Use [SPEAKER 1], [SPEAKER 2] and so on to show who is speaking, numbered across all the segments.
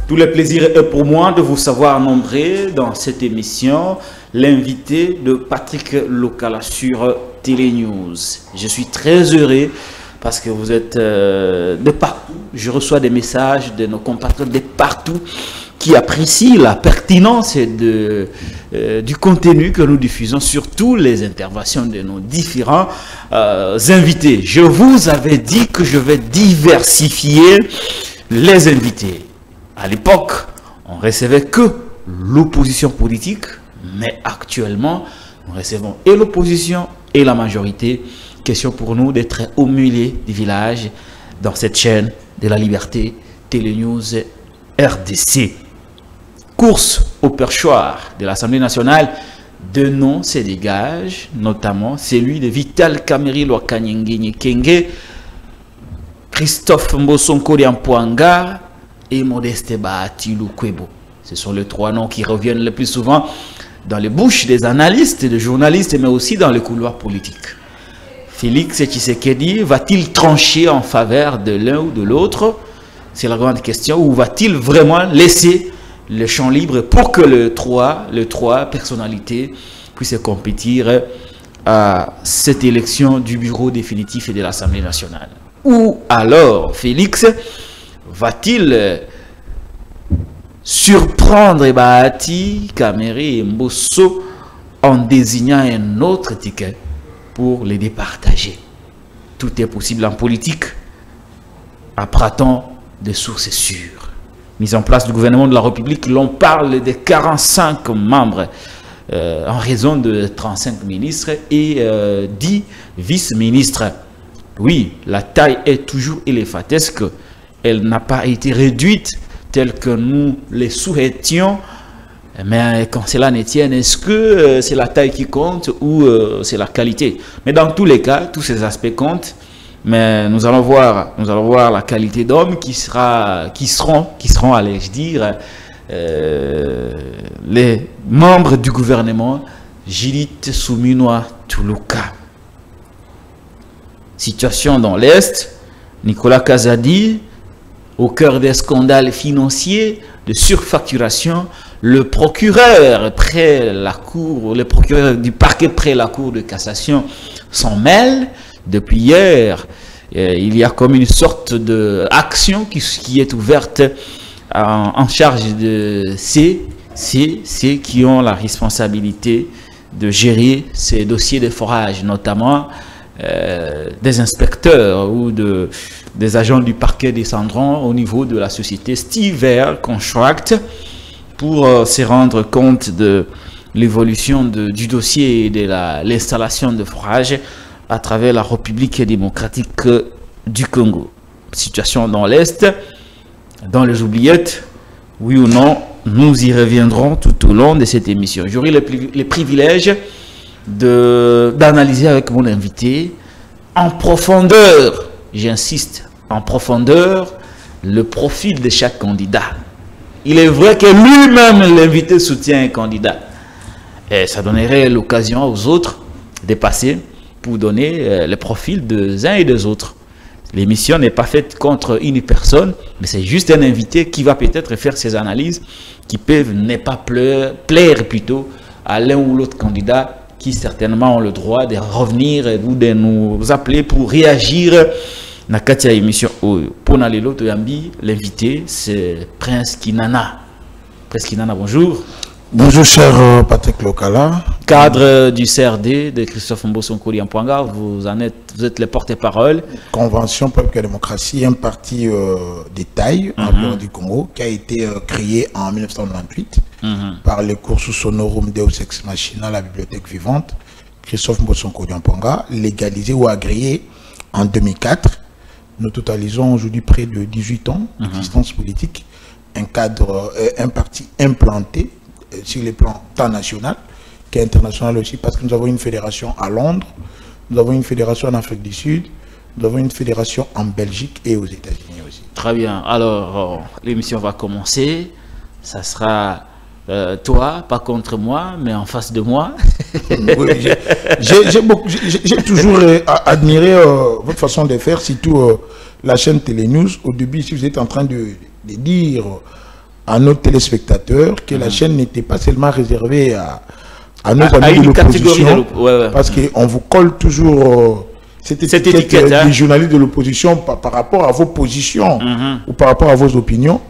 [SPEAKER 1] Tout le plaisir est pour moi de vous savoir nombrer dans cette émission l'invité de Patrick Lokala sur Télénews. Je suis très heureux parce que vous êtes de partout. Je reçois des messages de nos compatriotes de partout qui apprécient la pertinence du contenu que nous diffusons, surtout les interventions de nos différents invités. Je vous avais dit que je vais diversifier les invités. À l'époque, on recevait que l'opposition politique, mais actuellement, nous recevons et l'opposition et la majorité. Question pour nous d'être au milieu du village dans cette chaîne de la liberté, Télénews RDC. Course au perchoir de l'Assemblée nationale, deux noms se dégagent, notamment celui de Vital Kamerhe Lwakanyenge Kenge, Christophe Mbosonko Diampoanga et Modeste Bahati Lukwebo. Ce sont les trois noms qui reviennent le plus souvent dans les bouches des analystes et des journalistes, mais aussi dans les couloirs politiques. Félix Tshisekedi va-t-il trancher en faveur de l'un ou de l'autre? C'est la grande question. Ou va-t-il vraiment laisser le champ libre pour que les trois personnalités puissent compétir à cette élection du bureau définitif et de l'Assemblée nationale? Ou alors Félix va-t-il surprendre Bahati, Kamerhe et Mbosso en désignant un autre ticket pour les départager? Tout est possible en politique, apprend-on de sources sûres. Mise en place du gouvernement de la République, l'on parle de 45 membres en raison de 35 ministres et 10 vice-ministres. Oui, la taille est toujours éléphantesque. Elle n'a pas été réduite telle que nous les souhaitions. Mais quand cela ne tient, est-ce que c'est la taille qui compte ou c'est la qualité? Mais dans tous les cas, tous ces aspects comptent. Mais nous allons voir la qualité d'hommes qui seront, allais-je dire, les membres du gouvernement. Judith Suminwa Tuluka. Situation dans l'Est, Nicolas Kazadi, au cœur des scandales financiers, de surfacturation, le procureur du parquet près la Cour de cassation s'en mêle. Depuis hier, il y a comme une sorte d'action qui est ouverte en charge de ceux qui ont la responsabilité de gérer ces dossiers de forage, notamment des inspecteurs ou des agents du parquet descendront au niveau de la société Stiver Contract pour se rendre compte de l'évolution du dossier et de l'installation de forage à travers la République démocratique du Congo. Situation dans l'Est, dans les oubliettes, oui ou non, nous y reviendrons tout au long de cette émission. J'aurai le privilège d'analyser avec mon invité en profondeur, j'insiste, en profondeur, le profil de chaque candidat. Il est vrai que lui-même, l'invité, soutient un candidat. Et ça donnerait l'occasion aux autres de passer pour donner le profil des uns et des autres. L'émission n'est pas faite contre une personne, mais c'est juste un invité qui va peut-être faire ses analyses qui peuvent ne pas plaire plutôt à l'un ou l'autre candidat qui certainement ont le droit de revenir ou de nous appeler pour réagir na katia émission. Pour l'invité, c'est Prince Kinana. Prince Kinana, bonjour.
[SPEAKER 2] Bonjour cher Patrick Lokala.
[SPEAKER 1] Cadre du CRD de Christophe Mbosonko Diampoanga, vous êtes le porte-parole.
[SPEAKER 2] Convention Peuple et Démocratie, un parti de taille en dehors du Congo qui a été créé en 1998 par le cursus honorum Deus Ex Machina, la bibliothèque vivante, Christophe Mbosonko Diampoanga, légalisé ou agréé en 2004. Nous totalisons aujourd'hui près de 18 ans d'existence politique, un parti implanté sur les plans tant national qu'international aussi, parce que nous avons une fédération à Londres, nous avons une fédération en Afrique du Sud, nous avons une fédération en Belgique et aux États-Unis aussi.
[SPEAKER 1] Très bien, alors l'émission va commencer, ça sera toi, pas contre moi, mais en face de moi.
[SPEAKER 2] Oui, j'ai toujours admiré votre façon de faire, surtout la chaîne Télénews. Au début, si vous êtes en train de dire à nos téléspectateurs que la chaîne n'était pas seulement réservée à nos amis de l'opposition, parce qu'on vous colle toujours cette étiquette des journalistes de l'opposition par rapport à vos positions ou par rapport à vos opinions.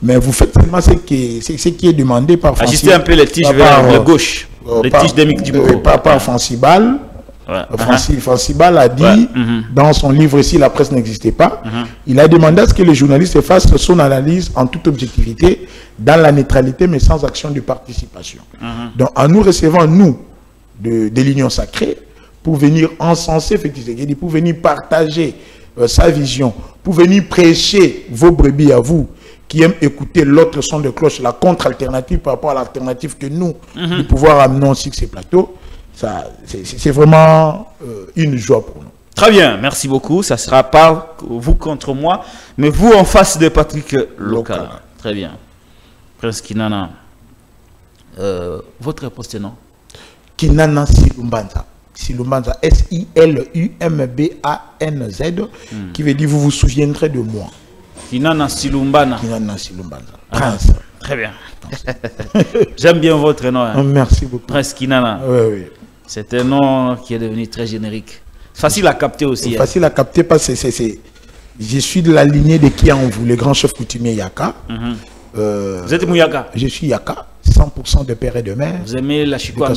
[SPEAKER 2] Mais vous faites seulement ce qui est demandé par Francis.
[SPEAKER 1] Ajustez un peu les tiges vers la gauche. Les tiges d'Emic Djibo.
[SPEAKER 2] Par Francibal. Francibal a dit, dans son livre ici, la presse n'existait pas, il a demandé à ce que les journalistes fassent son analyse en toute objectivité, dans la neutralité, mais sans action de participation. Donc, en nous recevant, nous, de l'Union Sacrée, pour venir encenser Félix Tshisekedi, pour venir partager sa vision, pour venir prêcher vos brebis à vous, qui aiment écouter l'autre son de cloche, la contre-alternative par rapport à l'alternative que nous, de pouvoir amener aussi ces plateaux, c'est vraiment une joie pour nous.
[SPEAKER 1] Très bien, merci beaucoup. Ça ne sera pas vous contre moi, mais vous en face de Patrick Lokala. Très bien. Prince Kinana, votre poste nom?
[SPEAKER 2] Kinana Silumbanza. Silumbanza, S-I-L-U-M-B-A-N-Z, qui veut dire vous vous souviendrez de moi.
[SPEAKER 1] Kinana Silumbana.
[SPEAKER 2] Kinana Silumbanza.
[SPEAKER 1] Prince. Très bien. J'aime bien votre nom. Hein.
[SPEAKER 2] Merci beaucoup.
[SPEAKER 1] Prince Kinana.
[SPEAKER 2] Oui, oui.
[SPEAKER 1] C'est un nom qui est devenu très générique. Facile à capter aussi.
[SPEAKER 2] Facile à capter parce que je suis de la lignée de Kianvu, le grand chef coutumier Yaka.
[SPEAKER 1] Vous êtes Mouyaka?
[SPEAKER 2] Je suis Yaka, 100% de père et de mère.
[SPEAKER 1] Vous aimez la chikwanga?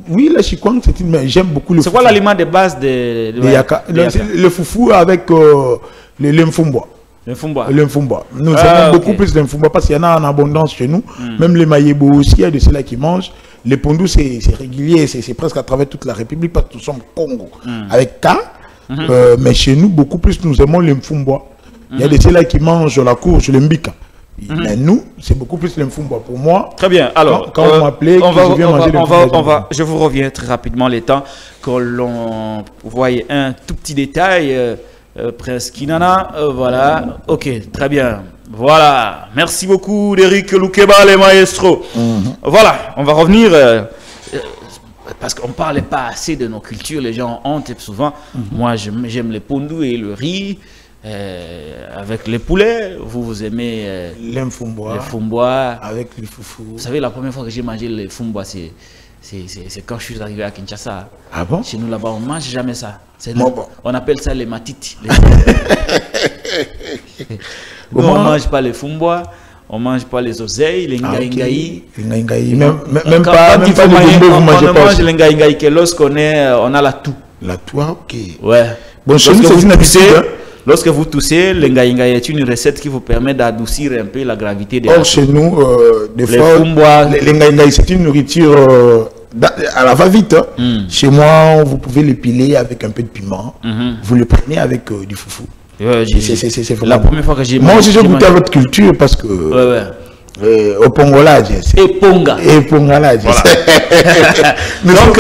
[SPEAKER 2] Oui, la chikwanga, j'aime beaucoup le foufou.
[SPEAKER 1] C'est quoi l'aliment de base de
[SPEAKER 2] Yaka? Le foufou avec le mfumbois.
[SPEAKER 1] Le mfumbois.
[SPEAKER 2] Le mfumbois. Nous aimons beaucoup plus le mfumbois parce qu'il y en a en abondance chez nous. Même les maïebo aussi, il y a de ceux-là qui mangent. Les pondous, c'est régulier, c'est presque à travers toute la République parce que nous sommes Congo. Avec K, mais chez nous, beaucoup plus, nous aimons le mfumbois. Il y a de ceux-là qui mangent la courge, le mbika. Mais nous, c'est beaucoup plus le mfumbois. Pour moi,
[SPEAKER 1] très bien. Alors,
[SPEAKER 2] quand on m'appelait,
[SPEAKER 1] je vous reviens très rapidement les temps que l'on voyait un tout petit détail. Prince Kinana, voilà. Ok, très bien. Voilà, merci beaucoup Derrick Loukeba, les maestros. Voilà, on va revenir, parce qu'on ne parlait pas assez de nos cultures, les gens ont honte souvent. Moi, j'aime les pondous et le riz, avec les poulets. Vous aimez
[SPEAKER 2] les
[SPEAKER 1] fumbois.
[SPEAKER 2] Avec le foufou.
[SPEAKER 1] Vous savez, la première fois que j'ai mangé les fumbois, c'est quand je suis arrivé à Kinshasa.
[SPEAKER 2] Ah bon?
[SPEAKER 1] Chez nous là-bas, on ne mange jamais ça. On appelle ça les matites. Nous, on ne mange pas les fumbois, on ne mange pas les oseilles, les ngaïngaï.
[SPEAKER 2] Même pas les gombo, vous mangez pas.
[SPEAKER 1] On mange les ngaïngaï que lorsqu'on on a la toux.
[SPEAKER 2] La toux, ok.
[SPEAKER 1] Ouais.
[SPEAKER 2] Bon, chez nous, c'est une habitude.
[SPEAKER 1] Lorsque vous toussez, le ngaïngaï est une recette qui vous permet d'adoucir un peu la gravité des.
[SPEAKER 2] Or, chez nous, des fois, les ngaïngaï, c'est une nourriture à la va-vite. Chez moi, vous pouvez le piler avec un peu de piment. Vous le prenez avec du foufou.
[SPEAKER 1] C'est la première fois que j'ai
[SPEAKER 2] mangé. Moi aussi, j'ai goûté à votre culture parce que. Au Pongola,
[SPEAKER 1] Eponga.
[SPEAKER 2] Voilà.
[SPEAKER 1] Donc,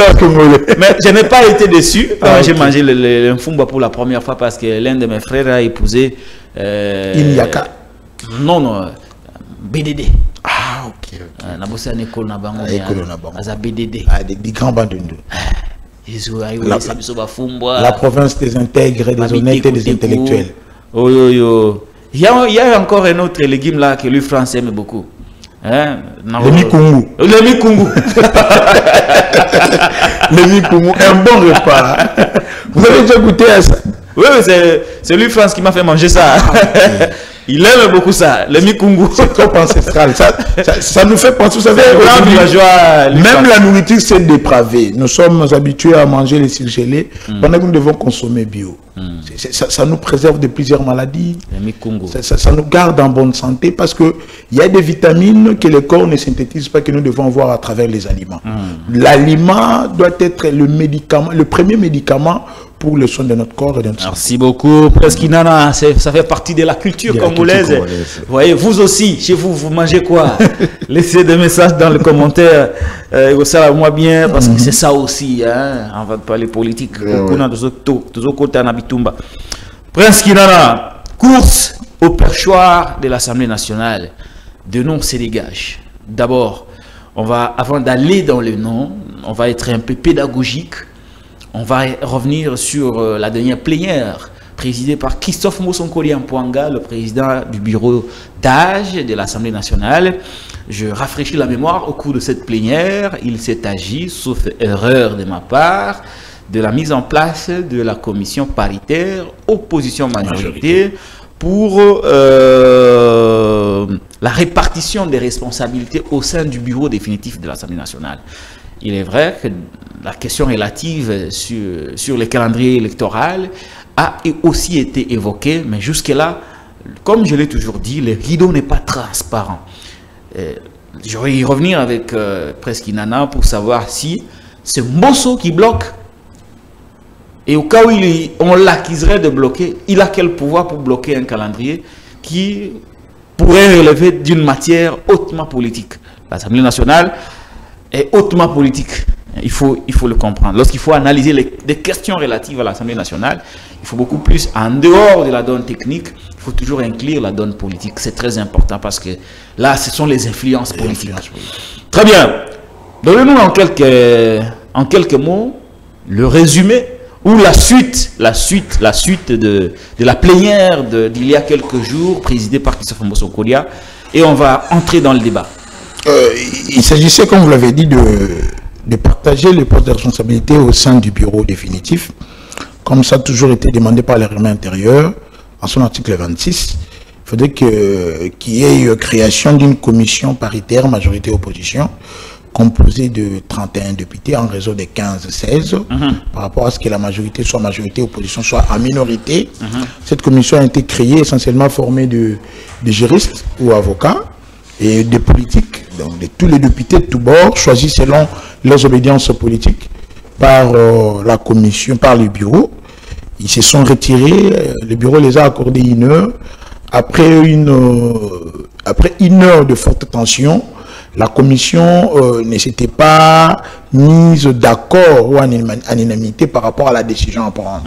[SPEAKER 1] mais je n'ai pas été déçu quand j'ai mangé le mfumba pour la première fois parce que l'un de mes frères a épousé.
[SPEAKER 2] Inyaka.
[SPEAKER 1] Non, BDD.
[SPEAKER 2] Ah, ok.
[SPEAKER 1] Nabossé à l'école Nabango. BDD.
[SPEAKER 2] Des grands bandundu.
[SPEAKER 1] La
[SPEAKER 2] province des intègres, des honnêtes et des intellectuels.
[SPEAKER 1] Il y a encore un autre légume là que lui français aime beaucoup. Hein?
[SPEAKER 2] Le mikungu.
[SPEAKER 1] Le mikungu.
[SPEAKER 2] Le mikungu, un bon repas. Vous avez déjà goûté à ça?
[SPEAKER 1] Oui, c'est lui France qui m'a fait manger ça. Il aime beaucoup ça, le mikungu.
[SPEAKER 2] C'est trop ancestral. Ça nous fait penser, vous savez, même la nourriture c'est dépravé. Nous sommes habitués à manger les surgelés pendant que nous devons consommer bio. Ça nous préserve de plusieurs maladies.
[SPEAKER 1] Le mikungu.
[SPEAKER 2] Ça nous garde en bonne santé parce qu'il y a des vitamines que le corps ne synthétise pas que nous devons voir à travers les aliments. L'aliment doit être le médicament, le premier médicament pour le soin de notre corps et de notre santé.
[SPEAKER 1] Merci beaucoup. Presque Nana, ça fait partie de la culture congolaise. Vous voyez, vous aussi, chez vous, vous mangez quoi? Laissez des messages dans les commentaires. Ça va moi bien, parce que c'est ça aussi. Hein? On va parler politique. Prince Kinana, course au perchoir de l'Assemblée nationale. De nom se dégage. D'abord, avant d'aller dans le nom, on va être un peu pédagogique. On va revenir sur la dernière plénière présidé par Christophe Mbosso-Nkoli Mpuanga, le président du bureau d'âge de l'Assemblée nationale. Je rafraîchis la mémoire. Au cours de cette plénière, il s'est agi, sauf erreur de ma part, de la mise en place de la commission paritaire opposition-majorité pour la répartition des responsabilités au sein du bureau définitif de l'Assemblée nationale. Il est vrai que la question relative sur le calendrier électoral a aussi été évoquée, mais jusque-là, comme je l'ai toujours dit, le rideau n'est pas transparent. Je vais y revenir avec presque Inana pour savoir si c'est Mbosso qui bloque, et au cas où on l'accuserait de bloquer, il a quel pouvoir pour bloquer un calendrier qui pourrait relever d'une matière hautement politique. L'Assemblée nationale est hautement politique. Il faut le comprendre. Lorsqu'il faut analyser des questions relatives à l'Assemblée nationale, il faut beaucoup plus, en dehors de la donne technique, il faut toujours inclure la donne politique. C'est très important parce que là, ce sont les influences politiques. Très bien. Donnez-nous en quelques mots le résumé ou la suite de la plénière d'il y a quelques jours, présidée par Christophe Mbosso-Nkoli, et on va entrer dans le débat.
[SPEAKER 2] Il s'agissait, comme vous l'avez dit, de partager les postes de responsabilité au sein du bureau définitif, comme ça a toujours été demandé par le règlement intérieur, en son article 26. Il faudrait qu'il y ait création d'une commission paritaire majorité-opposition, composée de 31 députés en réseau de 15-16, par rapport à ce que la majorité soit majorité, opposition soit en minorité. Cette commission a été créée essentiellement formée de juristes ou avocats et des politiques, donc de tous les députés de tous bords, choisis selon leurs obédiences politiques par la commission, par le bureau. Ils se sont retirés, le bureau les a accordé 1 heure. Après une heure de forte tension, la commission ne s'était pas mise d'accord ou en unanimité par rapport à la décision à prendre.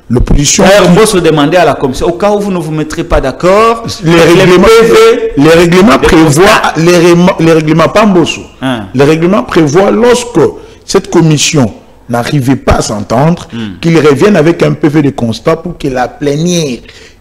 [SPEAKER 2] L'opposition...
[SPEAKER 1] On peut se demander à la commission, au cas où vous ne vous mettrez pas d'accord,
[SPEAKER 2] les règlements prévoient, les règlements pas Mbosso. Les règlements prévoient lorsque cette commission n'arrivait pas à s'entendre, qu'ils reviennent avec un PV de constat pour que la plénière,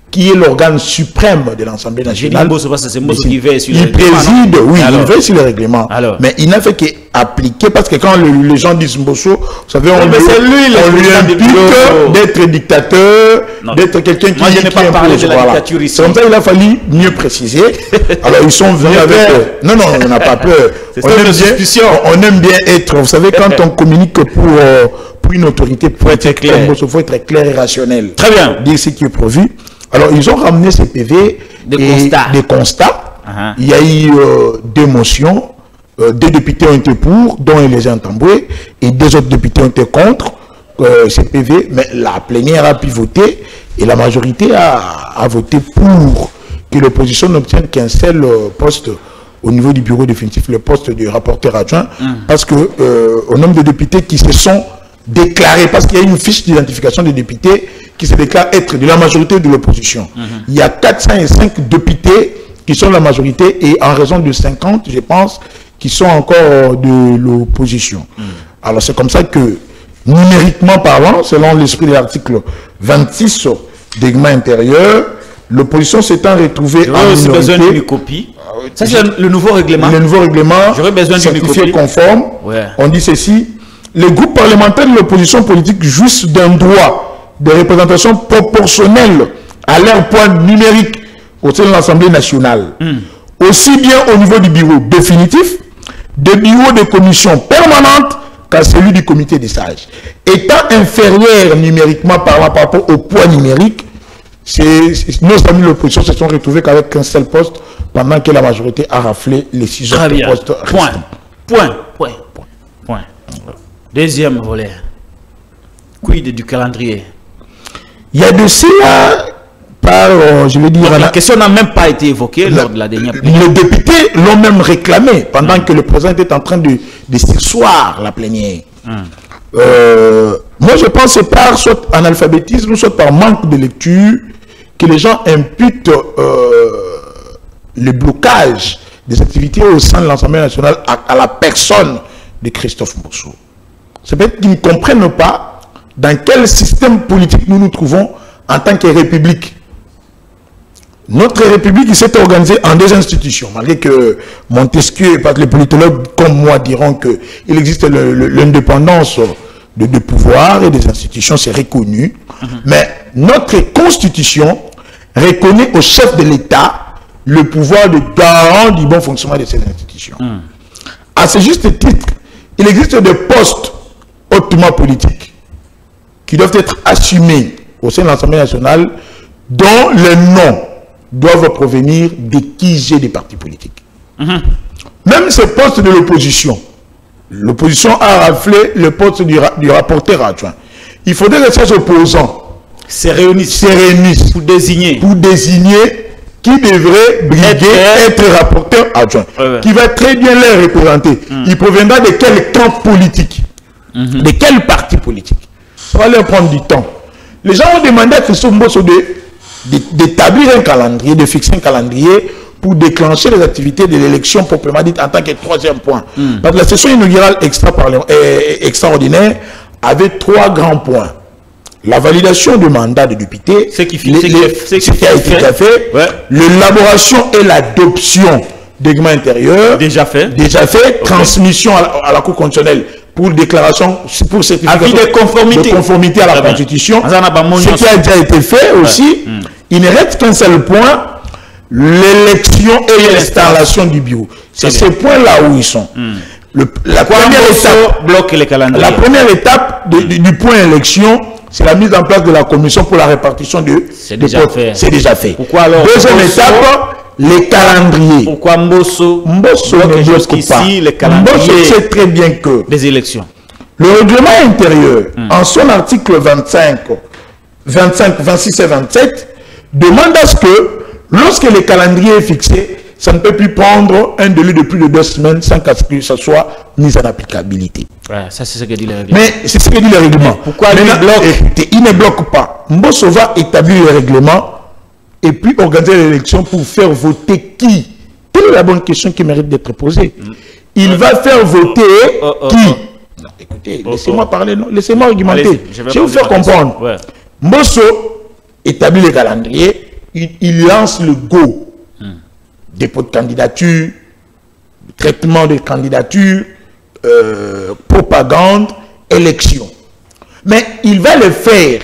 [SPEAKER 2] qui est l'organe suprême de l'Assemblée nationale,
[SPEAKER 1] il
[SPEAKER 2] préside, oui, il veille sur le règlement. Mais il n'a fait qu'appliquer, parce que quand les gens disent Mbosso, vous savez, on lui implique d'être dictateur, d'être quelqu'un qui
[SPEAKER 1] je n'ai pas parlé de la dictature ici.
[SPEAKER 2] Comme ça, il a fallu mieux préciser. Alors, ils sont venus avec... Non, on n'a pas peur. On aime bien être... Vous savez, quand on communique pour une autorité, pour être clair, il faut être clair et rationnel.
[SPEAKER 1] Très bien.
[SPEAKER 2] Dire ce qui est prévu. Alors, ils ont ramené ces PV des constats. Il y a eu 2 motions. 2 députés ont été pour, dont Elisée Ntambwe, et 2 autres députés ont été contre ces PV. Mais la plénière a pu voter et la majorité a voté pour que l'opposition n'obtienne qu'un seul poste au niveau du bureau définitif, le poste du rapporteur adjoint. Parce que au nombre de députés qui se sont déclarés, parce qu'il y a une fiche d'identification des députés qui se déclarent être de la majorité de l'opposition. Il y a 405 députés qui sont la majorité et en raison de 50, je pense, qui sont encore de l'opposition. Alors c'est comme ça que, numériquement parlant, selon l'esprit de l'article 26 du règlement intérieur, l'opposition s'étant retrouvée en minorité...
[SPEAKER 1] besoin d'une copie. Ça c'est le nouveau règlement.
[SPEAKER 2] Le nouveau règlement,
[SPEAKER 1] j'aurais besoin d'une copie
[SPEAKER 2] conforme. On dit ceci: les groupes parlementaires de l'opposition politique jouissent d'un droit de représentation proportionnelle à leur poids numérique au sein de l'Assemblée nationale. Aussi bien au niveau du bureau définitif, des bureaux de commission permanente, qu'à celui du comité des sages. Étant inférieur numériquement par rapport au poids numérique, nos amis de l'opposition se sont retrouvés qu'avec un seul poste, pendant que la majorité a raflé les 6 autres postes.
[SPEAKER 1] Point. Deuxième volet. Quid du calendrier?
[SPEAKER 2] Il y a de cela, je veux dire...
[SPEAKER 1] La question n'a même pas été évoquée lors de la dernière plénière.
[SPEAKER 2] Les députés l'ont même réclamé pendant que le président était en train de s'asseoir la plénière. Moi, je pense que c'est par soit analphabétisme, soit par manque de lecture que les gens imputent le blocage des activités au sein de l'Assemblée nationale à la personne de Christophe Mbosso. C'est peut-être qu'ils ne comprennent pas dans quel système politique nous nous trouvons en tant que république. Notre république s'est organisée en deux institutions, malgré que Montesquieu et les politologues comme moi diront qu'il existe l'indépendance de pouvoir et des institutions, c'est reconnu. Mais notre constitution reconnaît au chef de l'État le pouvoir de garant du bon fonctionnement de ces institutions. À ce juste titre, il existe des postes hautement politiques qui doivent être assumés au sein de l'Assemblée nationale dont les noms doivent provenir des QG des partis politiques. Même ces postes de l'opposition, l'opposition a raflé le poste du rapporteur adjoint. Il faudrait que ces opposants se réunissent pour désigner qui devrait briguer, être rapporteur adjoint, qui va très bien les représenter. Il proviendra de quel camp politique, de quel parti politique. Ça va leur prendre du temps. Les gens ont demandé à Christophe Mbosso d'établir un calendrier, de fixer un calendrier pour déclencher les activités de l'élection proprement dite en tant que troisième point. Parce que la session inaugurale extraordinaire avait trois grands points. La validation du mandat de député, ce qui a été fait, l'élaboration et l'adoption des règlements intérieurs, déjà fait, transmission à la Cour constitutionnelle pour déclaration, pour certification de conformité à la Constitution, ce qui a déjà été fait aussi. Il ne reste qu'un seul point, l'élection et l'installation du bureau. C'est ces points-là où ils sont. La première étape du point élection, c'est la mise en place de la commission pour la répartition de... C'est déjà fait. Pourquoi alors deuxième étape, les calendriers. Pourquoi Mbosso ne bloque pas? Mbosso sait très bien que... Des élections. Le règlement intérieur, en son article 25, 26 et 27, demande à ce que, lorsque le calendrier est fixé, ça ne peut plus prendre un délai de plus de 2 semaines sans que ça soit mis en applicabilité. Ouais, ça c'est ce que dit le règlement. Mais c'est ce que dit le règlement. Pourquoi il ne bloque pas? Mbosso va établir le règlement et puis organiser l'élection pour faire voter qui? Quelle est la bonne question qui mérite d'être posée? Il va faire voter qui? Non, écoutez, laissez-moi parler, laissez-moi argumenter. Je vais vous faire comprendre. Ouais. Mbosso établit le calendrier, il lance le go. Dépôt de candidature, traitement de candidature, propagande, élection. Mais il va le faire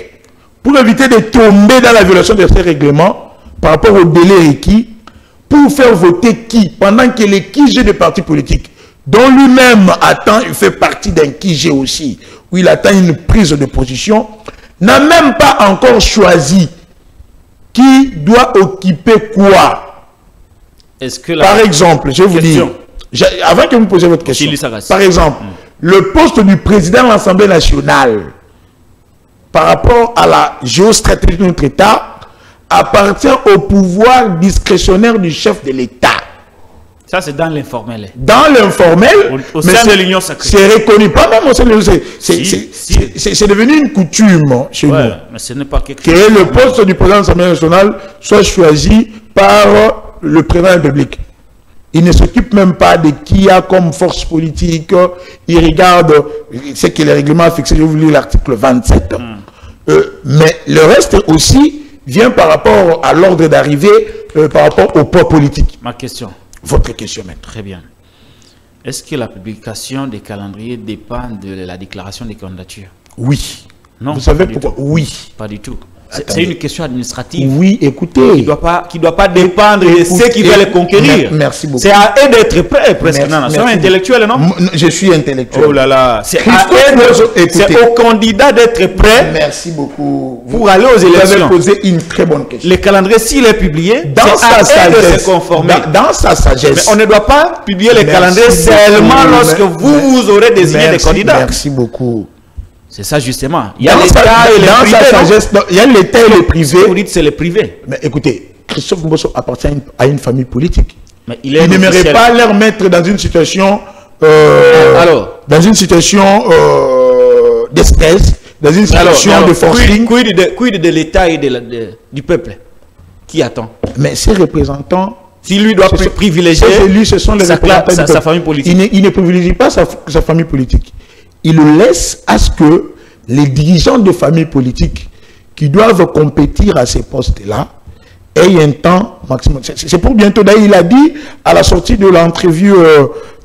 [SPEAKER 2] pour éviter de tomber dans la violation de ces règlements par rapport au délai requis pour faire voter qui, pendant que les QG des partis politiques, dont lui-même attend, il fait partie d'un QG aussi, où il attend une prise de position, n'a même pas encore choisi qui doit occuper quoi. Par exemple, je vais vous dire, avant que vous posiez votre question, par exemple, le poste du président de l'Assemblée nationale, par rapport à la géostratégie de notre État, appartient au pouvoir discrétionnaire du chef de l'État. Ça, c'est dans l'informel. Dans l'informel, au sein de l'Union sacrée. C'est reconnu, pas même au sein de l'Union sacrée. C'est devenu une coutume chez nous. Mais ce n'est pas quelque chose. Que le poste du président de l'Assemblée nationale soit choisi par le président de la République. Il ne s'occupe même pas de qui a comme force politique. Il regarde ce que le règlement a fixé. Je vais vous lire l'article 27. Mais le reste aussi vient par rapport à l'ordre d'arrivée, par rapport au poids politique. Ma question. Votre question, maître. Très bien. Est-ce que la publication des calendriers dépend de la déclaration des candidatures? Oui. Non. Vous savez pourquoi? Oui. Pas du tout. C'est une question administrative. Oui, écoutez. Qui doit pas dépendre de ceux qui veulent les conquérir. Merci beaucoup. C'est à eux d'être prêts, presque. Non, c'est intellectuel, non? Je suis intellectuel. Oh là là. C'est au candidat d'être prêt. Merci beaucoup. Pour aller aux élections. Vous avez posé une très bonne question. Le calendrier, s'il est publié, dans sa sagesse, de se conformer. Dans sa sagesse. Mais on ne doit pas publier les calendriers seulement lorsque vous aurez désigné des candidats. Merci beaucoup. C'est ça justement. Il y a l'État et les privés. Il y a l'État et les privés. Vous dites c'est les privés. Mais écoutez, Christophe Mbosso appartient à une famille politique. Mais il n'aimerait pas leur mettre dans une situation d'espèce, dans une situation de forcing. Quid de l'État et du peuple qui attend? Mais ses représentants, s'il lui doit privilégier, ce sont les représentants de sa famille politique. Il ne privilégie pas sa famille politique. Il laisse à ce que les dirigeants de familles politiques qui doivent compétir à ces postes-là aient un temps maximum. C'est pour bientôt. D'ailleurs, il a dit à la sortie de l'entrevue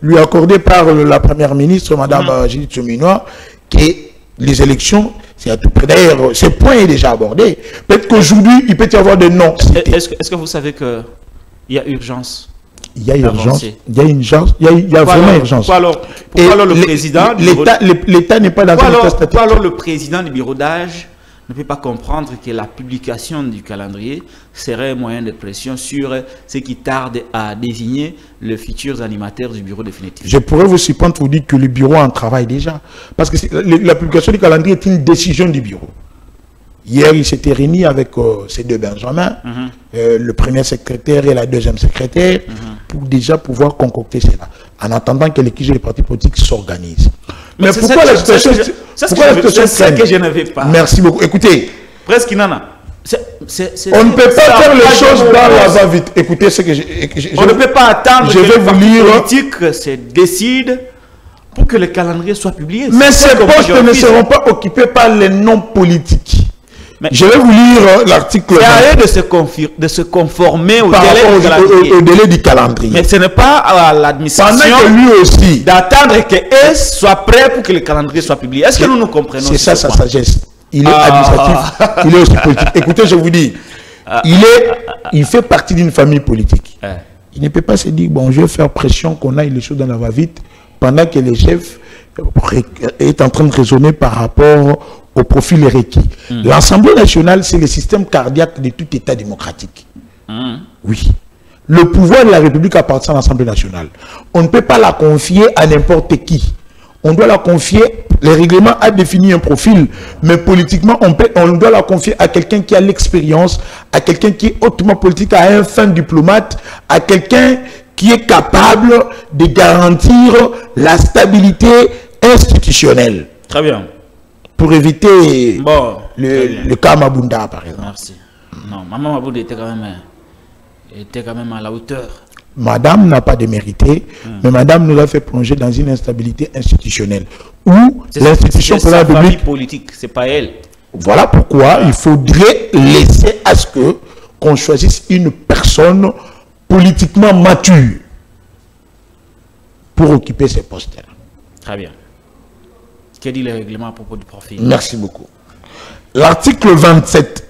[SPEAKER 2] lui accordée par la première ministre, Mme Judith Suminwa, que les élections, c'est à tout près. D'ailleurs, ce point est déjà abordé. Peut-être qu'aujourd'hui, il peut y avoir des noms.
[SPEAKER 1] Est-ce que vous savez qu'il y a urgence?
[SPEAKER 2] Il y a urgence. Il y a une urgence. Il y a vraiment urgence.
[SPEAKER 1] Pourquoi alors le président...
[SPEAKER 2] L'État n'est pas dans un état statique.
[SPEAKER 1] Pourquoi alors le président du bureau d'âge ne peut pas comprendre que la publication du calendrier serait un moyen de pression sur ceux qui tardent à désigner les futurs animateurs du bureau définitif? Je
[SPEAKER 2] pourrais vous surprendre pour vous dire que le bureau en travaille déjà. Parce que la publication du calendrier est une décision du bureau. Hier, il s'était réuni avec ces deux Benjamin, le premier secrétaire et la deuxième secrétaire, pour déjà pouvoir concocter cela, en attendant que l'équipe des partis politiques s'organise. Mais pourquoi la situation...
[SPEAKER 1] C'est ce que je n'avais pas.
[SPEAKER 2] Merci beaucoup. Écoutez.
[SPEAKER 1] Presque Nana.
[SPEAKER 2] On ne peut pas faire les choses dans la va-vite. Écoutez ce que
[SPEAKER 1] on ne peut pas attendre
[SPEAKER 2] que les partis
[SPEAKER 1] politiques se décident pour que le calendrier soit publié.
[SPEAKER 2] Mais ces postes ne seront pas occupés par les non politiques. Mais je vais vous lire l'article.
[SPEAKER 1] C'est à eux de se conformer au
[SPEAKER 2] délai du calendrier.
[SPEAKER 1] Mais ce n'est pas à l'administration d'attendre qu'eux soient prêts pour que le calendrier soit publié. Est-ce que nous nous comprenons?
[SPEAKER 2] C'est ça sa sagesse. Il est administratif, il est aussi politique. Écoutez, je vous dis, il fait partie d'une famille politique. Il ne peut pas se dire, bon, je vais faire pression qu'on aille les choses dans la va-vite pendant que le chef est en train de raisonner par rapport au profil requis. L'Assemblée nationale, c'est le système cardiaque de tout État démocratique. Oui. Le pouvoir de la République appartient à l'Assemblée nationale. On ne peut pas la confier à n'importe qui. On doit la confier, le règlement a défini un profil, mais politiquement, on doit la confier à quelqu'un qui a l'expérience, à quelqu'un qui est hautement politique, à un fin diplomate, à quelqu'un qui est capable de garantir la stabilité institutionnelle.
[SPEAKER 1] Très bien.
[SPEAKER 2] Pour éviter le cas Mabunda, par exemple.
[SPEAKER 1] Merci. Non, Maman Mabunda était quand même à la hauteur.
[SPEAKER 2] Madame n'a pas démérité, mais Madame nous a fait plonger dans une instabilité institutionnelle. Où l'institution pour la République
[SPEAKER 1] politique, c'est pas elle.
[SPEAKER 2] Voilà pourquoi il faudrait laisser à ce qu'on choisisse une personne politiquement mature pour occuper ces postes-là.
[SPEAKER 1] Très bien. Que dit le règlement à propos du profil?
[SPEAKER 2] Merci beaucoup. L'article 27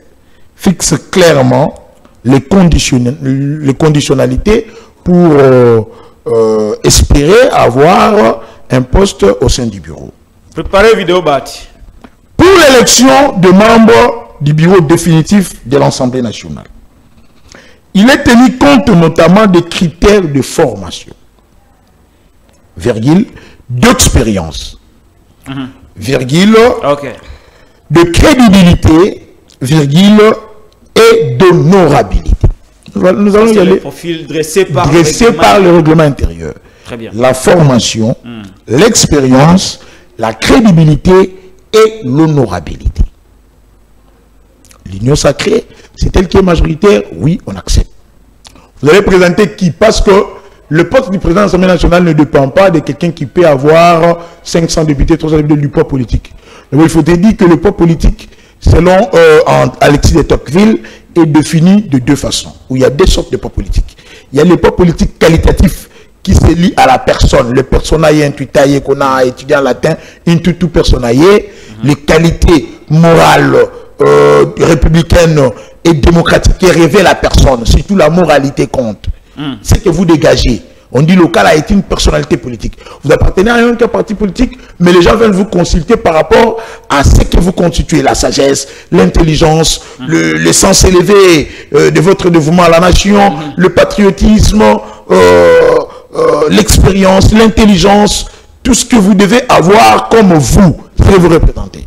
[SPEAKER 2] fixe clairement les conditionnalités pour espérer avoir un poste au sein du bureau.
[SPEAKER 1] Préparez vidéo bâti.
[SPEAKER 2] Pour l'élection de membres du bureau définitif de l'Assemblée nationale, il est tenu compte notamment des critères de formation, virgule, d'expérience, virgule, de crédibilité, virgule, et d'honorabilité. Nous allons y aller.
[SPEAKER 1] Le profil dressé par
[SPEAKER 2] le règlement intérieur.
[SPEAKER 1] Très bien.
[SPEAKER 2] La formation, l'expérience, la crédibilité et l'honorabilité. L'union sacrée, c'est elle qui est majoritaire. Oui, on accepte. Vous allez présenter qui? Parce que le poste du président de l'Assemblée nationale ne dépend pas de quelqu'un qui peut avoir 500 députés, 300 députés du poids politique. Donc, il faut te dire que le poids politique, selon Alexis de Tocqueville, est défini de deux façons, où il y a deux sortes de poids politiques. Il y a le poids politique qualitatif qui se lie à la personne, le personae intuitae qu'on a étudié en latin, intuitu personae, les qualités morales, républicaines et démocratiques qui révèlent la personne, surtout la moralité compte. C'est que vous dégagez. On dit local a été une personnalité politique. Vous appartenez à un parti politique, mais les gens veulent vous consulter par rapport à ce que vous constituez, la sagesse, l'intelligence, le sens élevé de votre dévouement à la nation, le patriotisme, l'expérience, l'intelligence, tout ce que vous devez avoir comme vous, c'est vous représenter.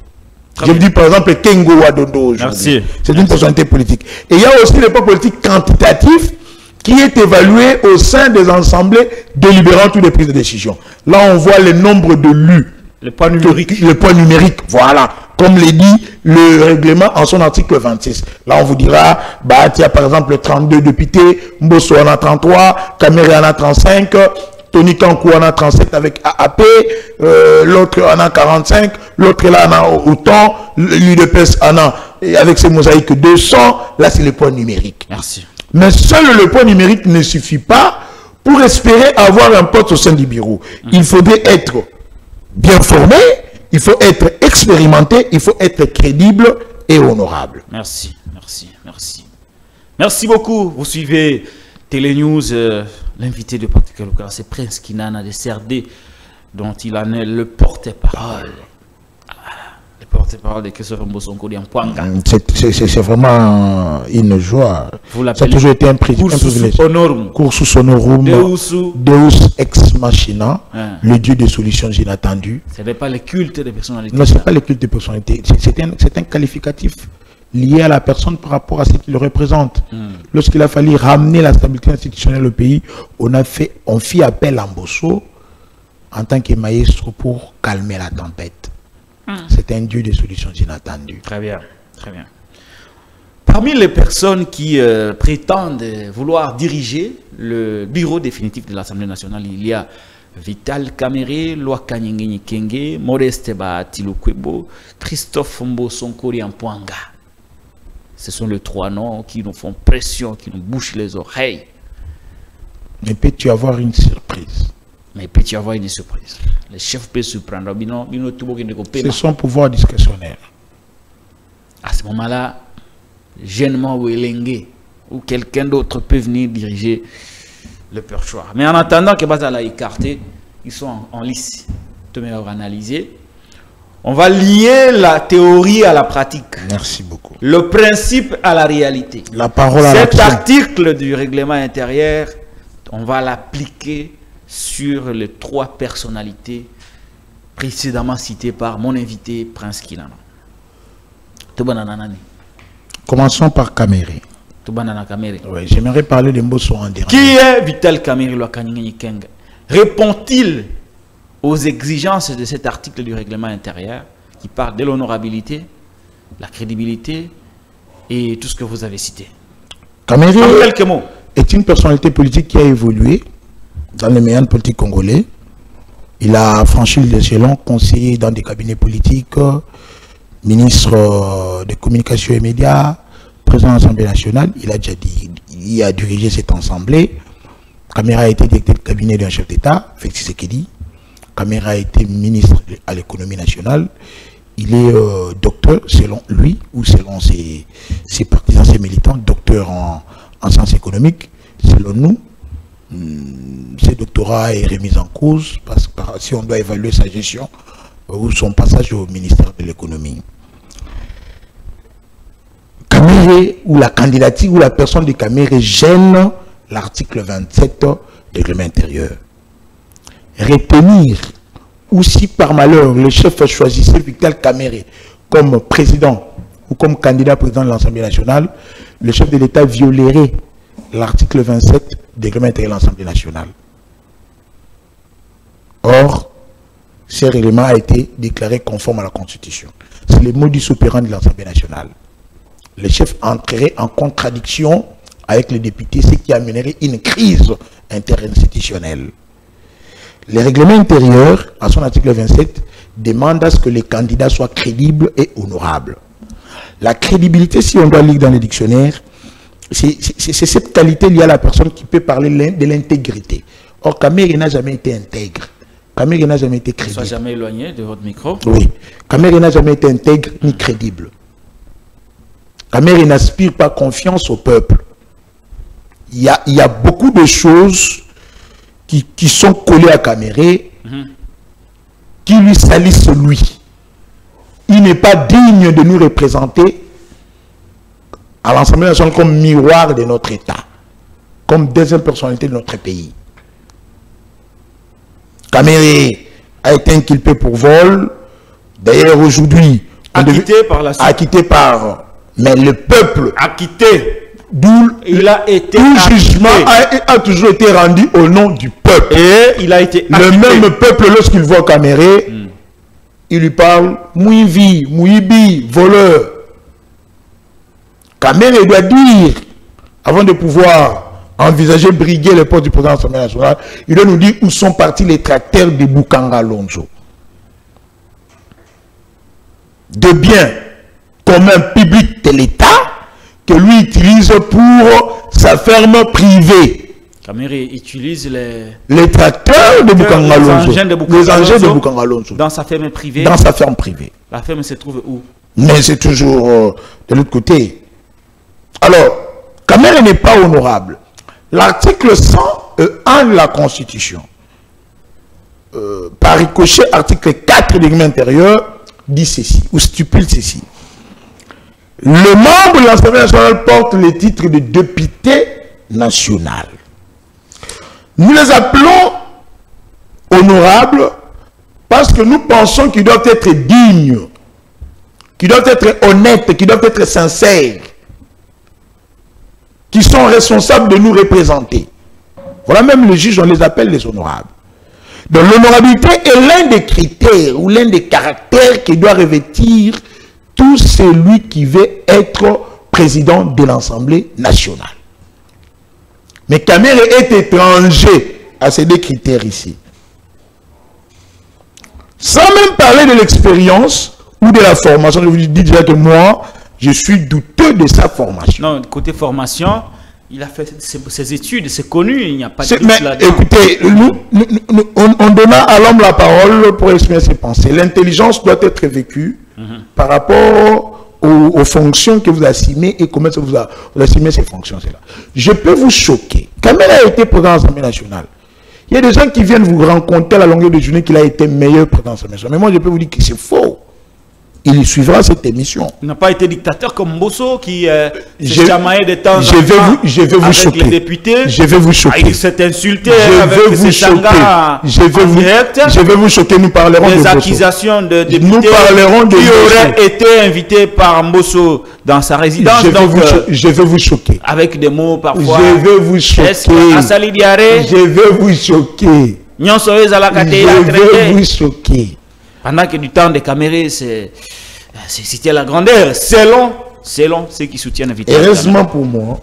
[SPEAKER 2] Je dis par exemple Kengo Wadondo aujourd'hui. C'est une personnalité politique. Et il y a aussi le poids politique quantitatif qui est évalué au sein des assemblées délibérantes ou des prises de décision. Là, on voit le nombre de lus.
[SPEAKER 1] Le poids numérique.
[SPEAKER 2] Le poids numérique, voilà. Comme le dit le règlement en son article 26. Là, on vous dira, bah, il y a par exemple 32 députés, Mbosso en a 33, Kamere en a 35, Tony Kankou en a 37 avec AAP, l'autre en a 45, l'autre là en a autant, l'UDPS en a et avec ces mosaïques 200, là c'est le poids numérique.
[SPEAKER 1] Merci.
[SPEAKER 2] Mais seul le poids numérique ne suffit pas pour espérer avoir un poste au sein du bureau. Il faudrait être bien formé, il faut être expérimenté, il faut être crédible et honorable.
[SPEAKER 1] Merci, merci, merci. Merci beaucoup. Vous suivez Télénews. L'invité de Patrick Lokala, c'est Prince Kinana de CRD, dont il en est le porte-parole. Le porte-parole de Christophe Mbosonko Diampouanga.
[SPEAKER 2] C'est vraiment une joie. Ça a toujours été un privilège. Cursus honorum. Deus ex machina, le Dieu des solutions inattendues.
[SPEAKER 1] Ce n'est pas le culte des personnalités.
[SPEAKER 2] Non, ce n'est pas le culte des personnalités. C'est un qualificatif lié à la personne par rapport à ce qu'il représente. Lorsqu'il a fallu ramener la stabilité institutionnelle au pays, on fit appel à Mbosso en tant que maestro pour calmer la tempête. C'est un Dieu des solutions inattendues.
[SPEAKER 1] Très bien, très bien. Parmi les personnes qui prétendent vouloir diriger le bureau définitif de l'Assemblée nationale, il y a Vital Kamerhe, Loi Kanyingeni Kenge, Modeste Bahati-Lukwebo, Christophe Mbosonko Diampouanga. Ce sont les trois noms qui nous font pression, qui nous bouchent les oreilles.
[SPEAKER 2] Mais peux-tu avoir une surprise?
[SPEAKER 1] Mais peux-tu avoir une surprise? Les chefs peuvent se prendre.
[SPEAKER 2] C'est son pouvoir discrétionnaire.
[SPEAKER 1] À ce moment-là, gênement ou Elengue ou quelqu'un d'autre peut venir diriger le perchoir. Mais en attendant que Bazala écarté, ils sont en lice. Tout le monde va analyser. On va lier la théorie à la pratique.
[SPEAKER 2] Merci beaucoup.
[SPEAKER 1] Le principe à la réalité.
[SPEAKER 2] La parole à
[SPEAKER 1] Cet article du règlement intérieur, on va l'appliquer sur les trois personnalités précédemment citées par mon invité Prince Kinana.
[SPEAKER 2] Commençons par Kamerhe. Oui, j'aimerais parler de Mbosso en dernier.
[SPEAKER 1] Qui est Vital Kamerhe Lwakanyingeni Kenge? Répond-il aux exigences de cet article du règlement intérieur qui parle de l'honorabilité, la crédibilité et tout ce que vous avez cité?
[SPEAKER 2] Kamerhe
[SPEAKER 1] en quelques mots
[SPEAKER 2] est une personnalité politique qui a évolué dans les méandres politiques congolais. Il a franchi les échelons, conseiller dans des cabinets politiques, ministre des communications et médias, président de l'Assemblée nationale. Il a déjà dit, il a dirigé cette assemblée. Kamerhe a été directeur de cabinet d'un chef d'État, Félix Tshisekedi. Kamerhe a été ministre à l'économie nationale. Il est docteur, selon lui, ou selon ses partisans, ses militants, docteur en sciences économiques. Selon nous, ce doctorat est remis en cause parce que si on doit évaluer sa gestion ou son passage au ministère de l'économie. Kamerhe ou la candidature ou la personne de Kamerhe gêne l'article 27 du règlement intérieur. Retenir ou si par malheur le chef choisissait Vital Kamerhe comme président ou comme candidat président de l'Assemblée nationale, le chef de l'État violerait l'article 27 du règlement intérieur de l'Assemblée nationale. Or, ce règlement a été déclaré conforme à la Constitution. C'est le modus operandi de l'Assemblée nationale. Le chef entrerait en contradiction avec les députés, ce qui amènerait une crise interinstitutionnelle. Le règlement intérieur, à son article 27, demande à ce que les candidats soient crédibles et honorables. La crédibilité, si on doit lire dans les dictionnaires, c'est cette qualité liée à la personne qui peut parler de l'intégrité. Or, Kamerhe n'a jamais été intègre. Kamerhe n'a jamais été crédible.
[SPEAKER 1] Ne sois jamais éloigné de votre micro.
[SPEAKER 2] Oui. Kamerhe n'a jamais été intègre ni crédible. Kamerhe n'aspire pas confiance au peuple. Il y a beaucoup de choses qui sont collées à Kamerhe, qui lui salissent lui. Il n'est pas digne de nous représenter à l'Assemblée nationale comme miroir de notre État, comme deuxième personnalité de notre pays. Kamerhe a été inculpé pour vol. D'ailleurs, aujourd'hui,
[SPEAKER 1] acquitté par la suite.
[SPEAKER 2] Acquitté par... Mais le peuple...
[SPEAKER 1] Acquitté.
[SPEAKER 2] D'où
[SPEAKER 1] il a été
[SPEAKER 2] tout jugement a toujours été rendu au nom du peuple.
[SPEAKER 1] Et il a été acquitté.
[SPEAKER 2] Le même peuple, lorsqu'il voit Kamerhe, il lui parle Mouivi, Mouibi, voleur. Kamerhe doit dire, avant de pouvoir envisager briguer les postes du président de l'Assemblée nationale, il doit nous dire où sont partis les tracteurs de Bukanga Lonzo. De bien commun public de l'État que lui utilise pour sa ferme privée.
[SPEAKER 1] Kamere utilise
[SPEAKER 2] les tracteurs de Boukangalonzo, les engins de Boukangalonzo
[SPEAKER 1] dans sa ferme privée.
[SPEAKER 2] Dans sa ferme privée.
[SPEAKER 1] La ferme se trouve où?
[SPEAKER 2] Mais c'est toujours de l'autre côté. Alors, Kamere n'est pas honorable. L'article 101 de la Constitution, par ricochet, article 4 du règlement intérieur, dit ceci, ou stipule ceci. Le membre de l'Assemblée nationale porte le titre de député national. Nous les appelons honorables parce que nous pensons qu'ils doivent être dignes, qu'ils doivent être honnêtes, qu'ils doivent être sincères, qui sont responsables de nous représenter. Voilà, même les juges, on les appelle les honorables. Donc l'honorabilité est l'un des critères ou l'un des caractères qui doit revêtir tout celui qui veut être président de l'Assemblée nationale. Mais Kamere est étranger à ces deux critères ici. Sans même parler de l'expérience ou de la formation, je vous dis déjà que moi, je suis douteux de sa formation.
[SPEAKER 1] Non, côté formation, il a fait ses études, c'est connu, il n'y a pas de
[SPEAKER 2] doute là-dedans. Écoutez, on donna à l'homme la parole pour exprimer ses pensées. L'intelligence doit être vécue par rapport aux fonctions que vous assumez et comment vous assumez ces fonctions. Là. Je peux vous choquer. Kamere a été président de l'Assemblée nationale. Il y a des gens qui viennent vous rencontrer à la longueur de journée qu'il a été meilleur président de l'Assemblée nationale. Mais moi, je peux vous dire que c'est faux. Il suivra cette émission.
[SPEAKER 1] Il n'a pas été dictateur comme Mbosso qui s'est chamaillé de temps en temps
[SPEAKER 2] je vais vous
[SPEAKER 1] avec
[SPEAKER 2] choquer.
[SPEAKER 1] les députés.
[SPEAKER 2] Je vais vous choquer.
[SPEAKER 1] Il s'est insulté
[SPEAKER 2] je
[SPEAKER 1] avec
[SPEAKER 2] vais vous
[SPEAKER 1] ses sangas
[SPEAKER 2] je vais vous choquer. Nous parlerons
[SPEAKER 1] des
[SPEAKER 2] de
[SPEAKER 1] accusations de députés
[SPEAKER 2] nous parlerons de
[SPEAKER 1] qui auraient été invités par Mbosso dans sa résidence.
[SPEAKER 2] Je vais vous choquer.
[SPEAKER 1] Avec des mots parfois.
[SPEAKER 2] Je vais vous choquer. Je vais vous choquer. Je vais vous choquer.
[SPEAKER 1] Pendant que du temps de Kamere, c'était la grandeur, selon ceux qui soutiennent Vital.
[SPEAKER 2] Heureusement pour moi,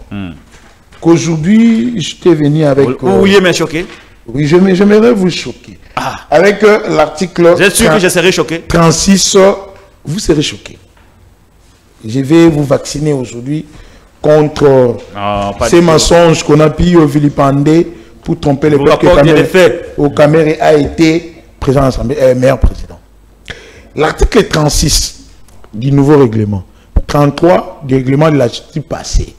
[SPEAKER 2] qu'aujourd'hui, je t'ai venu avec...
[SPEAKER 1] Vous vouliez me choquer?
[SPEAKER 2] Oui, j'aimerais vous choquer. Avec l'article...
[SPEAKER 1] Vous êtes sûr que je serai choqué?
[SPEAKER 2] 36, vous serez choqué. Je vais vous vacciner aujourd'hui contre ces mensonges qu'on a pu vilipender pour tromper les peuples que Kamere a été président de l'Assemblée, meilleur président. L'article 36 du nouveau règlement, 33 du règlement de la justice passée,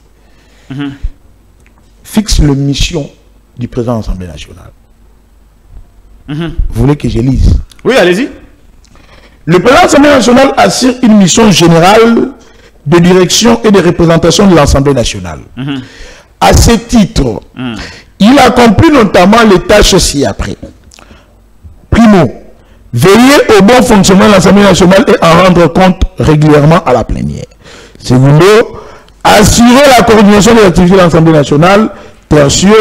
[SPEAKER 2] fixe la mission du président de l'Assemblée nationale. Vous voulez que je lise?
[SPEAKER 1] Oui, allez-y.
[SPEAKER 2] Le président de l'Assemblée nationale assure une mission générale de direction et de représentation de l'Assemblée nationale. À ce titre, il accomplit notamment les tâches ci-après. Primo, veiller au bon fonctionnement de l'Assemblée nationale et en rendre compte régulièrement à la plénière. Secondo, assurer la coordination des activités de l'Assemblée nationale. Tertio,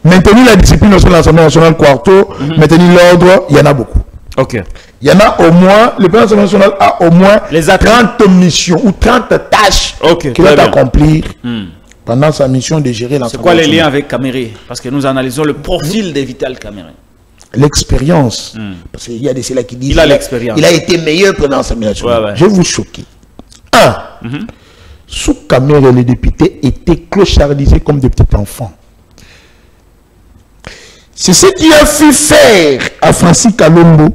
[SPEAKER 2] maintenir la discipline au sein de l'Assemblée nationale. Quarto, maintenir l'ordre. Il y en a beaucoup.
[SPEAKER 1] Ok.
[SPEAKER 2] Il y en a au moins, le président de l'Assemblée nationale a au moins 30 missions ou 30 tâches qu'il doit accomplir pendant sa mission de gérer l'Assemblée nationale.
[SPEAKER 1] C'est quoi les liens avec Kamere? Parce que nous analysons le profil de Vital Kamere.
[SPEAKER 2] L'expérience, parce qu'il y a des ceux-là qui disent
[SPEAKER 1] il a l'expérience.
[SPEAKER 2] Il a été meilleur pendant l'Assemblée nationale. Je vais vous choquer. Sous Kamere, les députés étaient clochardisés comme des petits enfants. C'est ce qui a fait faire à Francis Kalombo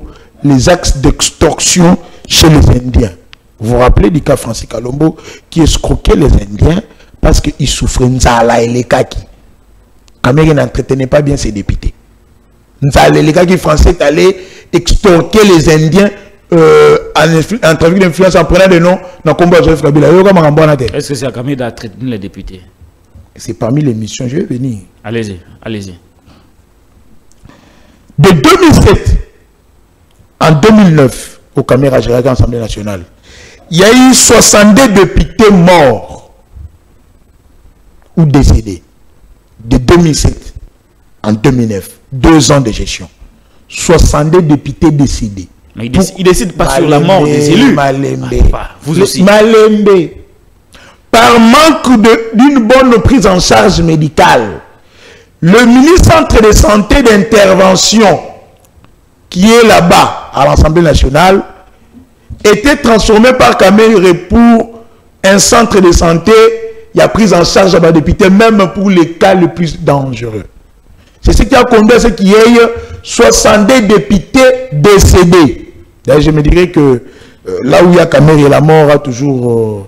[SPEAKER 2] les axes d'extorsion chez les Indiens. Vous vous rappelez du cas Francis Kalombo qui escroquait les Indiens parce qu'ils souffraient Nzala et les Kaki. Kamere n'entretenait pas bien ses députés. Les gars qui français allaient extorquer les Indiens en trafic d'influence en prenant des noms dans le combat de Joseph Kabila.
[SPEAKER 1] Est-ce que c'est à Kamere d'entretenir les députés?
[SPEAKER 2] C'est parmi les missions. Je vais venir.
[SPEAKER 1] Allez-y, allez-y.
[SPEAKER 2] De 2007 en 2009, au Kamere a géré l'Assemblée nationale, il y a eu 62 députés morts ou décédés. De 2007 en 2009. 2 ans de gestion. 62 députés décédés.
[SPEAKER 1] Mais il ne décide pas sur la mort des élus.
[SPEAKER 2] Vous aussi. Malembe. Par manque d'une bonne prise en charge médicale, le ministre de Santé d'intervention, qui est là-bas, à l'Assemblée nationale, était transformé par Kamere pour un centre de santé, il y a prise en charge à député, même pour les cas les plus dangereux. C'est ce qui a conduit à ce qu'il y ait 62 députés décédés. D'ailleurs, je me dirais que là où il y a Kamere, la mort a toujours...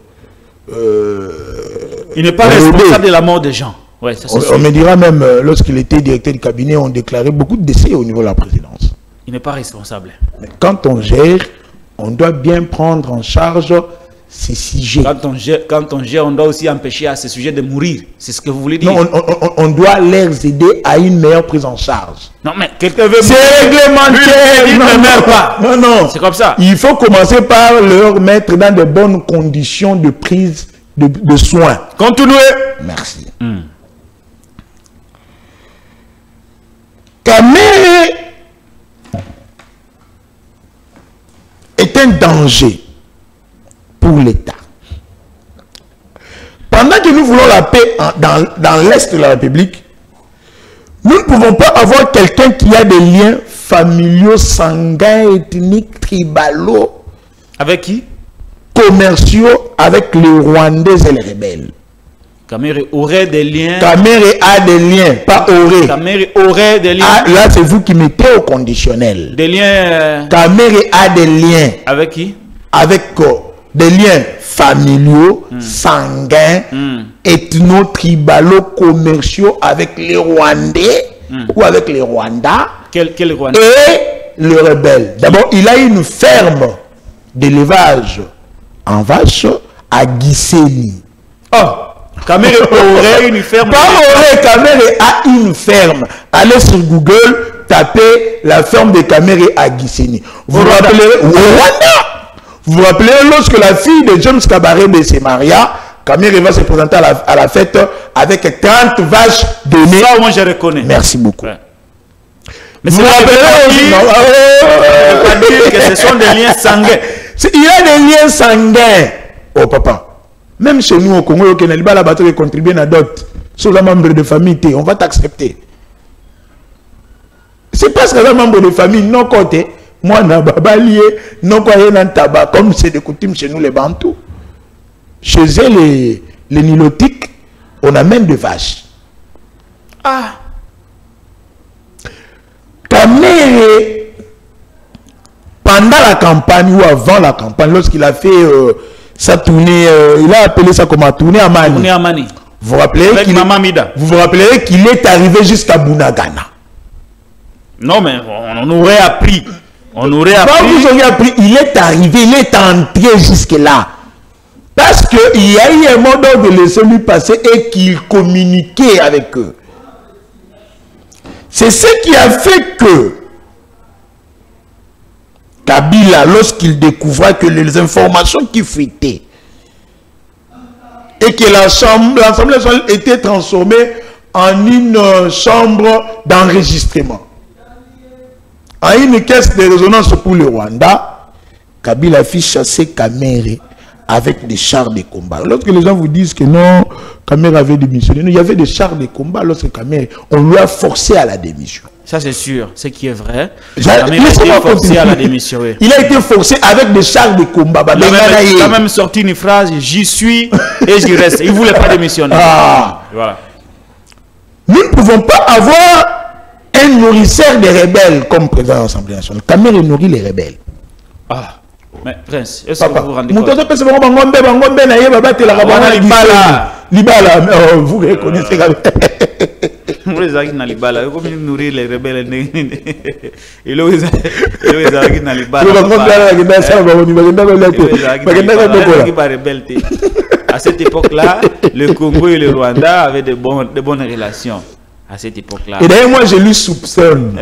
[SPEAKER 1] il n'est pas responsable de la mort des gens. Ouais, ça,
[SPEAKER 2] on me dira même, lorsqu'il était directeur du cabinet, on déclarait beaucoup de décès au niveau de la présidence.
[SPEAKER 1] Il n'est pas responsable.
[SPEAKER 2] Mais quand on gère, on doit bien prendre en charge ces sujets.
[SPEAKER 1] Quand on gère, on doit aussi empêcher à ces sujets de mourir. C'est ce que vous voulez dire?
[SPEAKER 2] Non, on doit les aider à une meilleure prise en charge.
[SPEAKER 1] Non, mais quelqu'un veut...
[SPEAKER 2] C'est réglementaire.
[SPEAKER 1] Il ne meurt pas.
[SPEAKER 2] Non, non.
[SPEAKER 1] C'est comme ça.
[SPEAKER 2] Il faut commencer par leur mettre dans de bonnes conditions de prise de soins.
[SPEAKER 1] Continuez.
[SPEAKER 2] Merci. Kamere est un danger pour l'État. Pendant que nous voulons la paix dans l'Est de la République, nous ne pouvons pas avoir quelqu'un qui a des liens familiaux, sanguins, ethniques, tribaux.
[SPEAKER 1] Avec qui?
[SPEAKER 2] Commerciaux avec les Rwandais et les rebelles.
[SPEAKER 1] Kamere aurait des liens.
[SPEAKER 2] Kamere a des liens, pas aurait.
[SPEAKER 1] Kamere aurait des liens.
[SPEAKER 2] Ah, là, c'est vous qui mettez au conditionnel.
[SPEAKER 1] Des liens.
[SPEAKER 2] Kamere a des liens.
[SPEAKER 1] Avec qui?
[SPEAKER 2] Avec des liens familiaux, sanguins, ethno-tribalo, commerciaux avec les Rwandais ou avec les Rwandais.
[SPEAKER 1] Quel Rwandais?
[SPEAKER 2] Et le rebelle. D'abord, il a une ferme d'élevage en vache à Gisenyi.
[SPEAKER 1] Oh! Kamere aurait une ferme.
[SPEAKER 2] Pas aurait, Kamere a une ferme. Allez sur Google, tapez la ferme de Kamere à Gisenyi. Vous vous rappelez Rwanda. Vous vous rappelez lorsque la fille de James Kabarebe se maria, Kamere va se présenter à la fête avec 30 vaches données.
[SPEAKER 1] Ça, moi je reconnais.
[SPEAKER 2] Merci beaucoup.
[SPEAKER 1] Ouais. Mais
[SPEAKER 2] vous vous rappelez aussi,
[SPEAKER 1] pas dire que ce sont des liens sanguins.
[SPEAKER 2] Il y a des liens sanguins. Oh papa. Même chez nous au Congo, on a contribué à d'autres. Sur les membres de famille, on va t'accepter. C'est parce que les membres de famille, non côté, moi, na babalié, non quoi, tabac, comme c'est de coutume chez nous les Bantous. Chez eux, les Nilotiques, on amène des vaches.
[SPEAKER 1] Ah!
[SPEAKER 2] Kamere, pendant la campagne ou avant la campagne, lorsqu'il a fait sa tournée, il a appelé ça comme tournée à Mani.
[SPEAKER 1] Tournée à Mani.
[SPEAKER 2] Vous vous rappelez qu'il est arrivé jusqu'à Bunagana.
[SPEAKER 1] Non, mais on aurait appris. On aurait appris.
[SPEAKER 2] Vous auriez appris, il est arrivé, il est entré jusque-là. Parce qu'il y a eu un mot de laisser lui passer et qu'il communiquait avec eux. C'est ce qui a fait que Kabila, lorsqu'il découvra que les informations qui fuitaient et que l'Assemblée nationale était transformée en une chambre d'enregistrement, en une caisse de résonance pour le Rwanda, Kabila fit chasser Kamere avec des chars de combat. Lorsque les gens vous disent que non, Kamere avait démissionné, il y avait des chars de combat lorsque Kamere, on lui a forcé à la démission.
[SPEAKER 1] Ça c'est sûr, ce qui est vrai.
[SPEAKER 2] Kamere a été forcé à la démission. Oui. Il a été forcé avec des chars de combat.
[SPEAKER 1] Il a même sorti une phrase, j'y suis et j'y reste. Il ne voulait pas démissionner.
[SPEAKER 2] Ah.
[SPEAKER 1] Voilà.
[SPEAKER 2] Nous ne pouvons pas avoir un nourrisseur des rebelles comme président de l'Assemblée nationale. Kamere nourrit les rebelles.
[SPEAKER 1] Ah. Mais Prince, est-ce que vous vous rendez compte?
[SPEAKER 2] Vous reconnaissez
[SPEAKER 1] vous nourrir les rebelles. À cette époque-là, le Congo et le Rwanda avaient de bonnes relations. À cette époque-là.
[SPEAKER 2] Et d'ailleurs, moi, je lui soupçonne.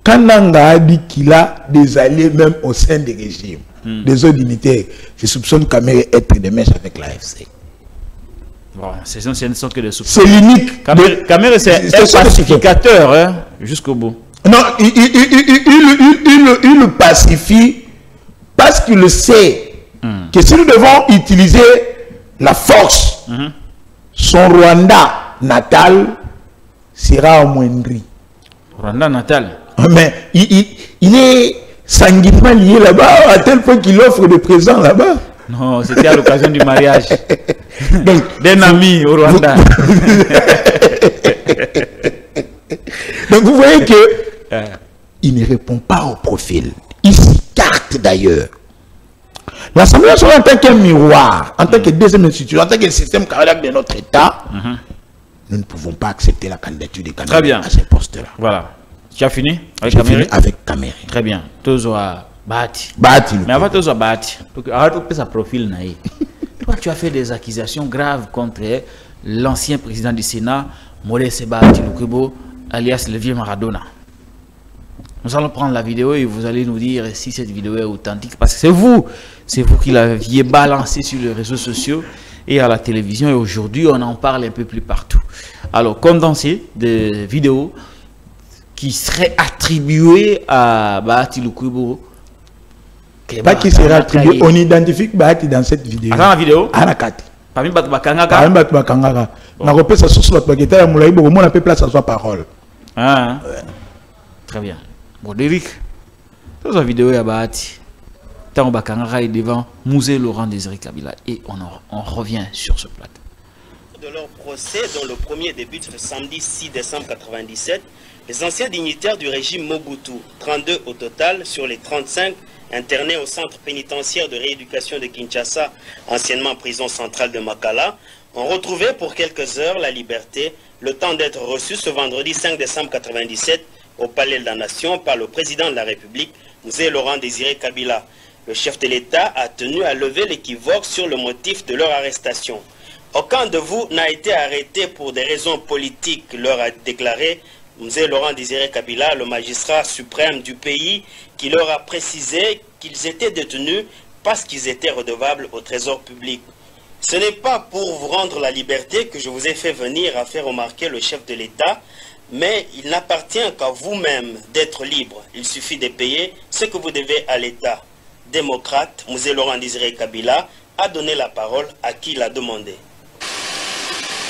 [SPEAKER 2] Kananga a dit qu'il a des alliés même au sein des régimes, des autres dignitaires. Je soupçonne Kamere être de mèche avec l'AFC.
[SPEAKER 1] Bon, ce ne sont que des soupçons.
[SPEAKER 2] C'est l'unique.
[SPEAKER 1] Kamere, c'est un pacificateur hein, jusqu'au bout.
[SPEAKER 2] Non, il le pacifie parce qu'il sait que si nous devons utiliser la force, son Rwanda natal sera amoindri.
[SPEAKER 1] Rwanda natal.
[SPEAKER 2] Mais il est sanguinement lié là-bas, à tel point qu'il offre des présents là-bas.
[SPEAKER 1] Non, c'était à l'occasion du mariage d'un ami au Rwanda.
[SPEAKER 2] Donc vous voyez que il ne répond pas au profil. Il s'écarte d'ailleurs. L'Assemblée nationale en tant qu'un miroir, en tant que deuxième institution, en tant que système cardiaque de notre État, nous ne pouvons pas accepter la candidature des candidats à ces postes-là.
[SPEAKER 1] Voilà. Tu as fini avec
[SPEAKER 2] Caméré? Avec Caméré.
[SPEAKER 1] Très bien. Tozoa Bahati.
[SPEAKER 2] Mais
[SPEAKER 1] avant Tozoa Bahati, arrête sa profil naïf. Toi, tu as fait des accusations graves contre l'ancien président du Sénat, Modeste Bahati Lukwebo, alias le vieux Maradona. Nous allons prendre la vidéo et vous allez nous dire si cette vidéo est authentique. Parce que c'est vous qui l'aviez balancée sur les réseaux sociaux et à la télévision. Et aujourd'hui, on en parle un peu plus partout. Alors, condensé des vidéos qui seraient attribuées à Bahati Lukwebo.
[SPEAKER 2] Pas qui serait attribué, on identifie Bahati dans cette vidéo.
[SPEAKER 1] Dans la vidéo?
[SPEAKER 2] À la carte.
[SPEAKER 1] Parmi Batu Bakangaka.
[SPEAKER 2] Parmi Batu Bakangaka. On a repris sa source, Batu Bakangaka, on a place à sa parole.
[SPEAKER 1] Ah, ouais. Très bien. Bon, Derek, dans la vidéo, il y a Bahati. Tant Bakangaka est devant Musée Laurent Désiré Kabila. Et on revient sur ce plateau.
[SPEAKER 3] De leur procès, dont le premier débute le samedi 6 décembre 1997, les anciens dignitaires du régime Mobutu, 32 au total sur les 35 internés au centre pénitentiaire de rééducation de Kinshasa, anciennement prison centrale de Makala, ont retrouvé pour quelques heures la liberté, le temps d'être reçus ce vendredi 5 décembre 1997 au Palais de la Nation par le président de la République, Mzee Laurent Désiré Kabila. Le chef de l'État a tenu à lever l'équivoque sur le motif de leur arrestation. Aucun de vous n'a été arrêté pour des raisons politiques, leur a déclaré Mzee Laurent Désiré Kabila, le magistrat suprême du pays, qui leur a précisé qu'ils étaient détenus parce qu'ils étaient redevables au trésor public. Ce n'est pas pour vous rendre la liberté que je vous ai fait venir, a fait remarquer le chef de l'État, mais il n'appartient qu'à vous-même d'être libre. Il suffit de payer ce que vous devez à l'État. Démocrate, Mzee Laurent Désiré Kabila a donné la parole à qui l'a demandé.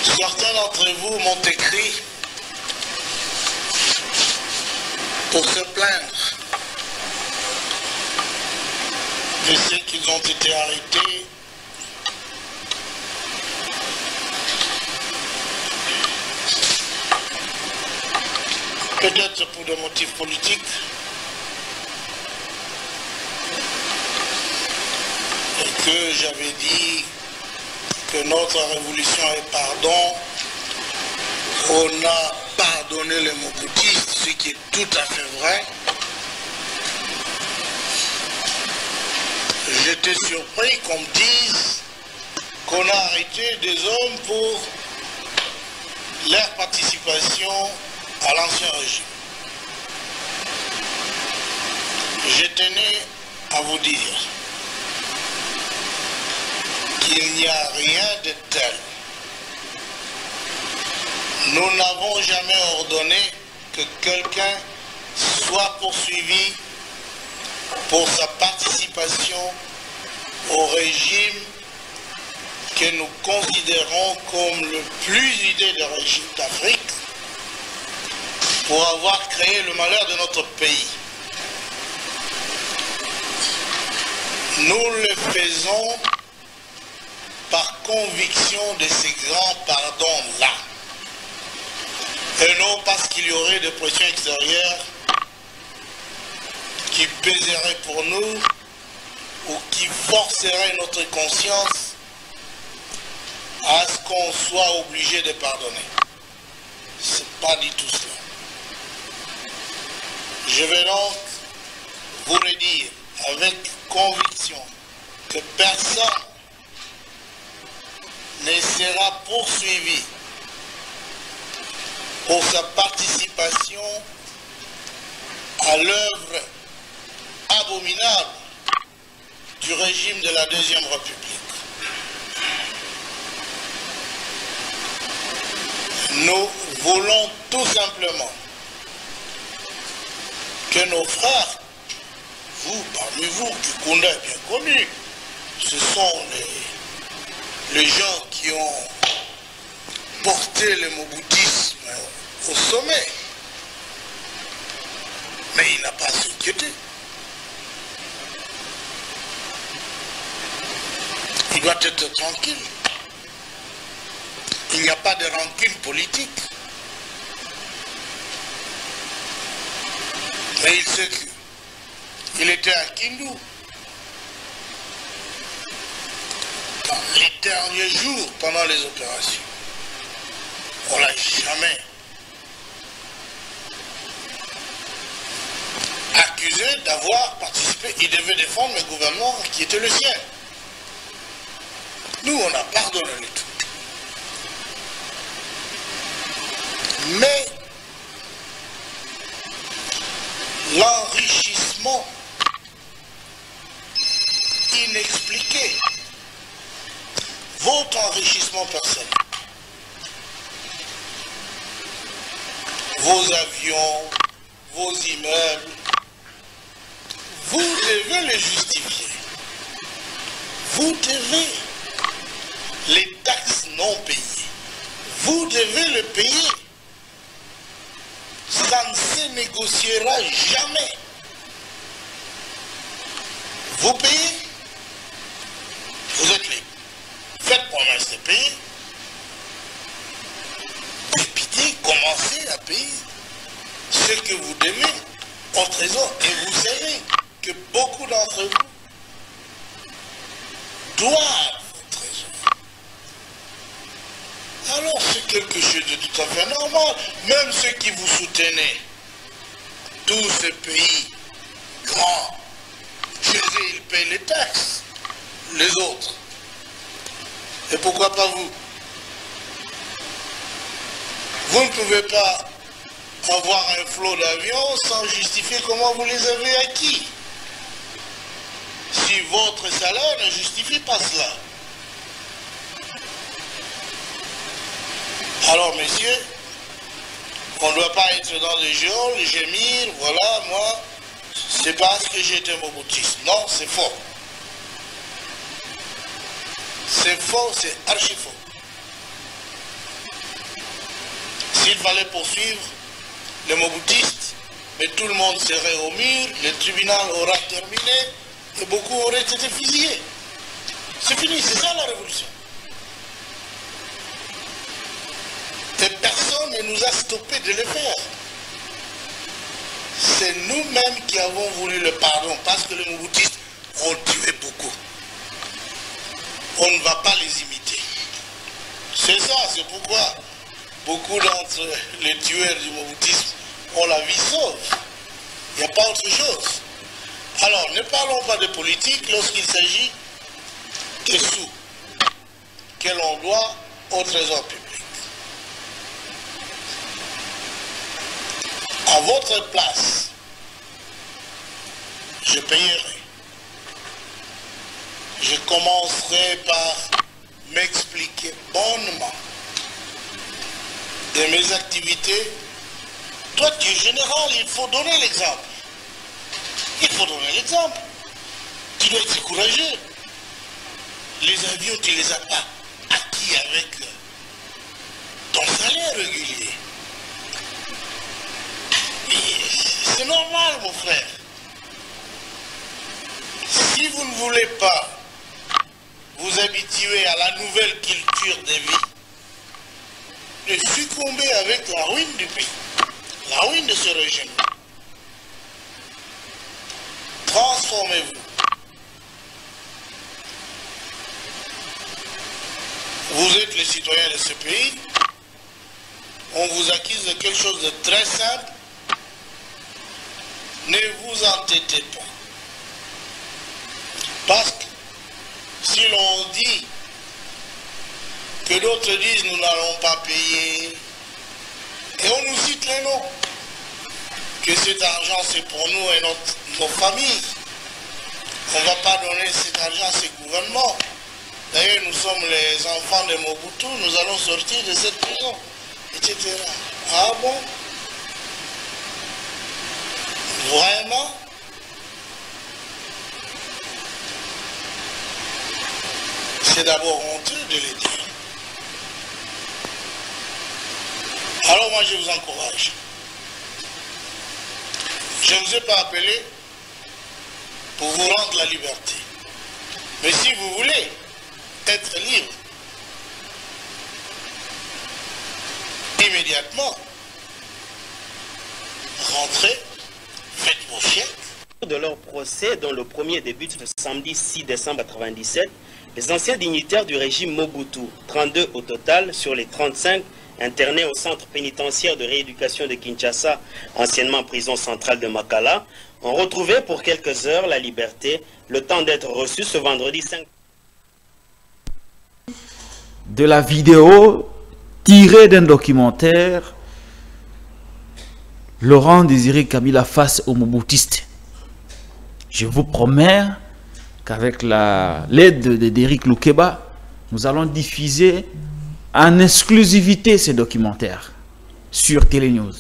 [SPEAKER 4] Certains d'entre vous m'ont écrit pour se plaindre de ceux qui ont été arrêtés peut-être pour des motifs politiques, et que j'avais dit que notre révolution est pardon. On a pardonné les Mobutistes, ce qui est tout à fait vrai. J'étais surpris qu'on me dise qu'on a arrêté des hommes pour leur participation à l'ancien régime. Je tenais à vous dire qu'il n'y a rien de tel. Nous n'avons jamais ordonné que quelqu'un soit poursuivi pour sa participation au régime que nous considérons comme le plus hideux des régimes d'Afrique pour avoir créé le malheur de notre pays. Nous le faisons par conviction de ces grands pardons-là. Et non parce qu'il y aurait des pressions extérieures qui pèseraient pour nous ou qui forceraient notre conscience à ce qu'on soit obligé de pardonner. Ce n'est pas du tout cela. Je vais donc vous le dire avec conviction que personne ne sera poursuivi pour sa participation à l'œuvre abominable du régime de la Deuxième République. Nous voulons tout simplement que nos frères, vous, parmi vous, Kikunda est bien connu, ce sont les gens qui ont porté le moboutisme au sommet. Mais il n'a pas à s'inquiéter. il doit être tranquille. Il n'y a pas de rancune politique. Mais il sait qu'il était à Kindu. Dans les derniers jours, pendant les opérations, on l'a jamais accusé d'avoir participé. Il devait défendre le gouvernement qui était le sien. Nous, on a pardonné le tout. Mais l'enrichissement inexpliqué, votre enrichissement personnel, vos avions, vos immeubles, vous devez les justifier. Vous devez les taxes non payées. Vous devez le payer. Ça ne se négociera jamais. Vous payez, vous êtes libre. Faites promesse de payer. Dépitez, commencez à payer ce que vous devez au trésor. Et vous savez que beaucoup d'entre vous doivent au trésor. Alors c'est quelque chose de tout à fait normal. Même ceux qui vous soutenez, tous ces pays grands, chez eux, ils payent les taxes. Les autres. Et pourquoi pas vous? Vous ne pouvez pas avoir un flot d'avions sans justifier comment vous les avez acquis. Si votre salaire ne justifie pas cela. Alors, messieurs, on ne doit pas être dans des geôles, gémir, voilà, moi, c'est parce que j'étais moboutiste. Non, c'est faux. C'est faux, c'est archi faux. S'il fallait poursuivre les moboutistes, mais tout le monde serait au mur, le tribunal aura terminé et beaucoup auraient été fusillés. C'est fini, c'est ça la révolution. Et personne ne nous a stoppé de le faire. C'est nous-mêmes qui avons voulu le pardon parce que les moboutistes ont tué beaucoup. On ne va pas les imiter. C'est ça, c'est pourquoi beaucoup d'entre les tueurs du moboutisme ont la vie sauve. Il n'y a pas autre chose. Alors, ne parlons pas de politique lorsqu'il s'agit des sous que l'on doit au trésor public. À votre place, je payerai. Je commencerai par m'expliquer bonnement de mes activités. Toi, tu es général, il faut donner l'exemple. Il faut donner l'exemple. Tu dois être courageux. Les avions, tu ne les as pas acquis avec ton salaire régulier. C'est normal, mon frère. Si vous ne voulez pas vous habituer à la nouvelle culture de vie, ne succombez avec la ruine du pays, la ruine de ce régime. Transformez-vous. Vous êtes les citoyens de ce pays. On vous accuse de quelque chose de très simple. Ne vous entêtez pas. Parce que si l'on dit que d'autres disent nous n'allons pas payer, et on nous cite les noms, que cet argent c'est pour nous et nos familles, on ne va pas donner cet argent à ces gouvernements. D'ailleurs, nous sommes les enfants de Mobutu, nous allons sortir de cette prison, etc. Ah bon? Vraiment? C'est d'abord honteux de le dire. Alors moi je vous encourage. Je ne vous ai pas appelé pour vous rendre la liberté. Mais si vous voulez, être libre. Immédiatement, rentrez, faites vos chèques.
[SPEAKER 3] De leur procès, dont le premier débute le samedi 6 décembre 1997, les anciens dignitaires du régime Mobutu, 32 au total sur les 35 internés au centre pénitentiaire de rééducation de Kinshasa, anciennement prison centrale de Makala, ont retrouvé pour quelques heures la liberté, le temps d'être reçus ce vendredi 5.
[SPEAKER 1] De la vidéo tirée d'un documentaire, Laurent Désiré Kabila face aux Mobutistes. Je vous promets qu'avec l'aide d'Éric Loukeba, nous allons diffuser en exclusivité ces documentaires sur Télénews.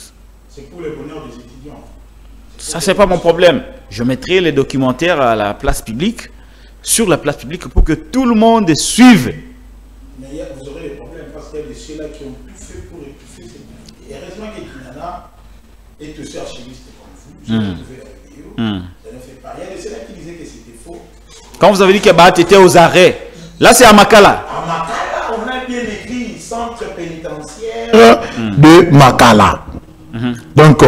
[SPEAKER 2] C'est pour le bonheur des étudiants.
[SPEAKER 1] Ça, c'est pas mon problème. Je mettrai les documentaires à la place publique, sur la place publique, pour que tout le monde suive.
[SPEAKER 2] Mais vous aurez des problèmes parce qu'il y a ceux-là qui ont tout fait pour étouffer cette vidéo. Et heureusement que Kinana est aussi archiviste comme vous. J'ai retrouvé la vidéo. Ça ne fait pas. Il y a ceux-là qui disaient que c'était faux.
[SPEAKER 1] Quand vous avez dit que Bahat était aux arrêts, là c'est à Makala.
[SPEAKER 2] À Makala, on a bien écrit centre pénitentiaire de Makala. Donc,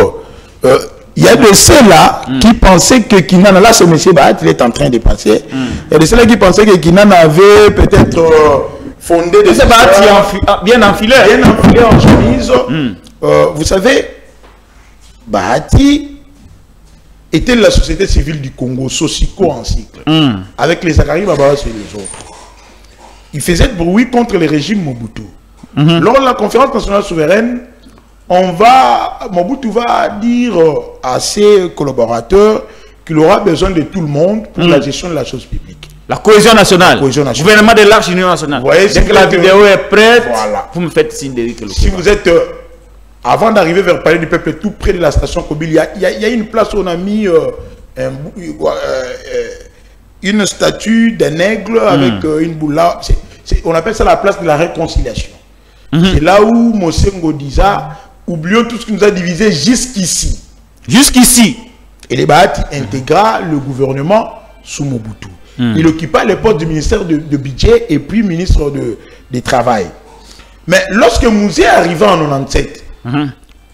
[SPEAKER 2] il y a de ceux-là qui pensaient que Kinana, là ce monsieur Bahat, il est en train de passer. Il y a de ceux-là qui pensaient que Kinana avait peut-être fondé des...
[SPEAKER 1] C'est Bahat bien enfilé.
[SPEAKER 2] Bien enfilé en chemise. Vous savez, Bahati était de la société civile du Congo, Sosiko en cycle, avec les Zakari Babawas et les autres. Il faisait bruit contre le régime Mobutu. Lors de la conférence nationale souveraine, Mobutu va dire à ses collaborateurs qu'il aura besoin de tout le monde pour la gestion de la chose publique.
[SPEAKER 1] La cohésion nationale.
[SPEAKER 2] La cohésion nationale.
[SPEAKER 1] Gouvernement de l'arche union nationale.
[SPEAKER 2] Voyez,
[SPEAKER 1] dès que la vidéo est prête,
[SPEAKER 2] voilà.
[SPEAKER 1] vous me faites signe d'Éric Loukeba.
[SPEAKER 2] Si vous êtes... avant d'arriver vers le palais du peuple, tout près de la station Kobil, il y a une place où on a mis une statue d'un aigle avec une boule là. On appelle ça la place de la réconciliation. C'est là où Mosengo disait, oublions tout ce qui nous a divisé jusqu'ici.
[SPEAKER 1] Jusqu'ici.
[SPEAKER 2] Et les Bahati intégra le gouvernement sous Mobutu. Il occupa les postes du ministère de budget et puis ministre de travail. Mais lorsque Mouzé arriva en 97,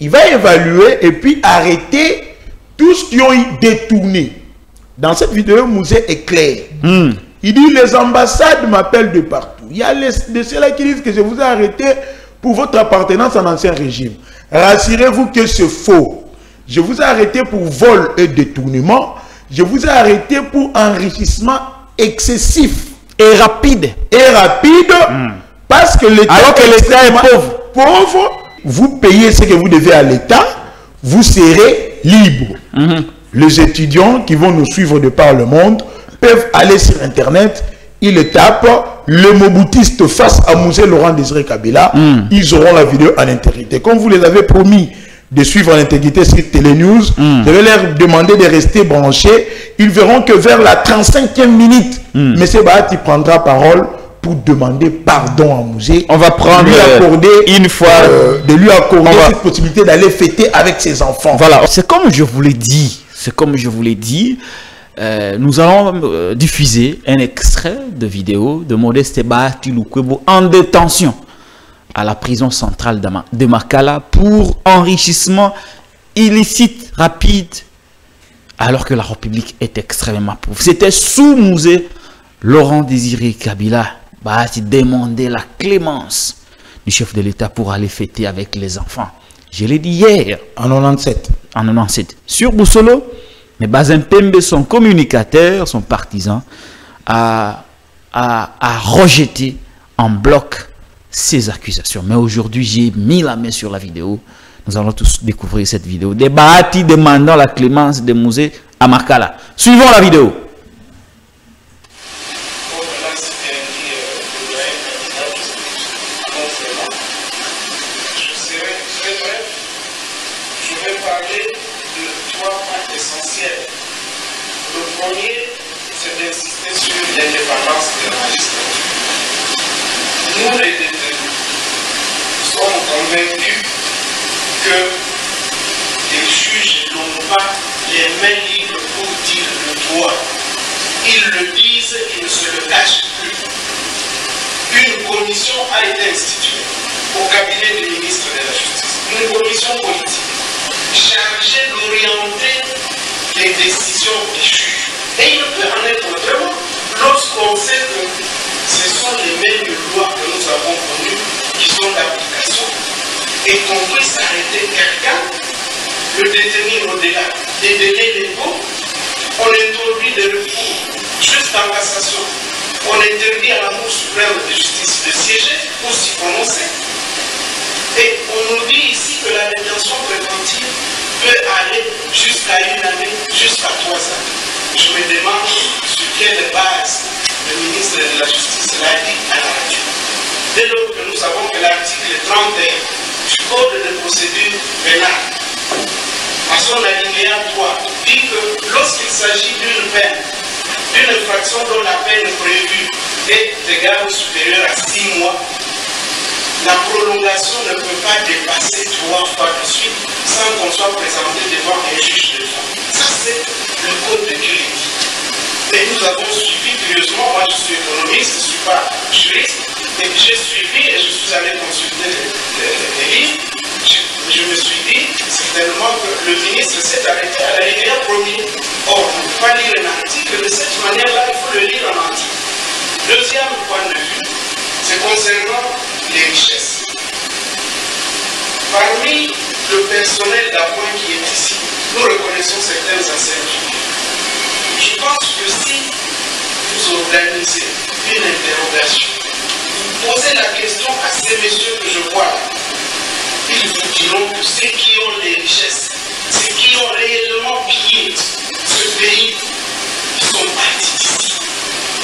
[SPEAKER 2] il va évaluer et puis arrêter tous ceux qui ont détourné. Dans cette vidéo, Mouzé est clair. Il dit, les ambassades m'appellent de partout. Il y a de ceux-là qui disent que je vous ai arrêté pour votre appartenance à l'ancien régime. Rassurez-vous que c'est faux. Je vous ai arrêté pour vol et détournement. Je vous ai arrêté pour enrichissement excessif.
[SPEAKER 1] Et rapide.
[SPEAKER 2] Parce que l'État...
[SPEAKER 1] Alors que l'État est pauvre.
[SPEAKER 2] Pauvre. Vous payez ce que vous devez à l'État, vous serez libre. Les étudiants qui vont nous suivre de par le monde peuvent aller sur Internet, ils tapent le Mobutiste face à Mouzé Laurent Désiré Kabila, ils auront la vidéo en intégrité. Comme vous les avez promis de suivre en intégrité sur Télénews, je vais leur demander de rester branchés. Ils verront que vers la 35e minute, M. Bahati prendra parole pour demander pardon à Mouzé.
[SPEAKER 1] On va prendre une fois
[SPEAKER 2] de lui accorder cette possibilité d'aller fêter avec ses enfants.
[SPEAKER 1] Voilà, c'est comme je vous l'ai dit. Nous allons diffuser un extrait de vidéo de Modeste Bahati Loukeba en détention à la prison centrale de Makala pour enrichissement illicite rapide alors que la République est extrêmement pauvre. C'était sous Mouzé Laurent Désiré Kabila. Bahati demandait la clémence du chef de l'État pour aller fêter avec les enfants. Je l'ai dit hier.
[SPEAKER 2] En 97.
[SPEAKER 1] En 97. Sur Boussolo, mais Bazimpembe, son communicateur, son partisan, a rejeté en bloc ces accusations. Mais aujourd'hui, j'ai mis la main sur la vidéo. Nous allons tous découvrir cette vidéo. Des Bahati demandant la clémence de Mouzé à Makala. Suivons la vidéo.
[SPEAKER 4] Nous, les détenus, sommes convaincus que les juges n'ont pas les mains libres pour dire le droit. Ils le disent, ils ne se le cachent plus. été instituée au cabinet du ministre de la Justice, une commission politique chargée d'orienter les décisions des juges. Et il ne peut en être autrement lorsqu'on sait que ce sont les mêmes lois que nous avons connues qui sont d'application et qu'on puisse arrêter quelqu'un, le détenir au-delà des délais légaux, on introduit des recours juste en cassation, on interdit à la Cour suprême de justice de siéger pour s'y prononcer. Et on nous dit ici que la détention préventive peut aller jusqu'à 1 année, jusqu'à 3 ans. Je me demande sur quelle base le ministre de la Justice l'a dit à la radio. Dès lors que nous savons que l'article 31 du Code de procédure pénale, à son alinéa 3, dit que lorsqu'il s'agit d'une peine, d'une infraction dont la peine prévue est égale ou supérieure à 6 mois, la prolongation ne peut pas dépasser 3 fois de suite sans qu'on soit présenté devant un juge de fond. Ça, c'est le code de crédit. Et nous avons suivi curieusement, moi je suis économiste, je ne suis pas juriste, et j'ai suivi et je suis allé consulter les livres. Je me suis dit certainement que le ministre s'est arrêté à l'alinéa 1er. Or, on ne peut pas lire un article de cette manière-là, il faut le lire en entier. Deuxième point de vue, c'est concernant les richesses. Parmi le personnel d'appoint qui est ici, nous reconnaissons certaines anciennes figures. Je pense que si vous organisez une interrogation, vous posez la question à ces messieurs que je vois là, ils vous diront que ceux qui ont les richesses, ceux qui ont réellement pillé ce pays, ils sont partis d'ici.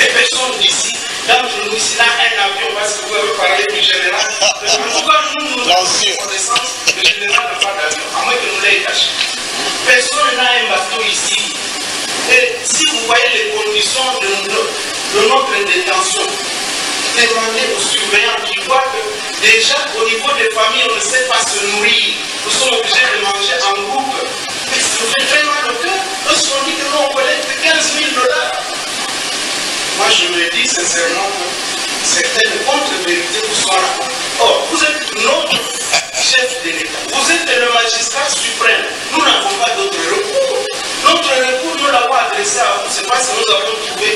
[SPEAKER 4] Et personne d'ici, d'entre nous ici, n'a un avion, parce que vous avez parlé du général. En tout cas, nous avons connaissance, le général n'a pas d'avion, à moins que nous l'ayons caché. Personne n'a un bateau ici. Et si vous voyez les conditions de notre détention, demandez aux surveillants qui voient que déjà au niveau des familles, on ne sait pas se nourrir. Nous sommes obligés de manger en groupe. Mais ça nous fait très mal au cœur. Lorsqu'on dit que nous, on collecte 15 000 $. Moi, je me dis sincèrement que certaines contre-vérités vous sont là. Or, vous êtes notre chef de l'État. Vous êtes le magistrat suprême. Nous n'avons pas d'autre recours. Notre recours, nous l'avons adressé à vous. C'est parce que nous avons trouvé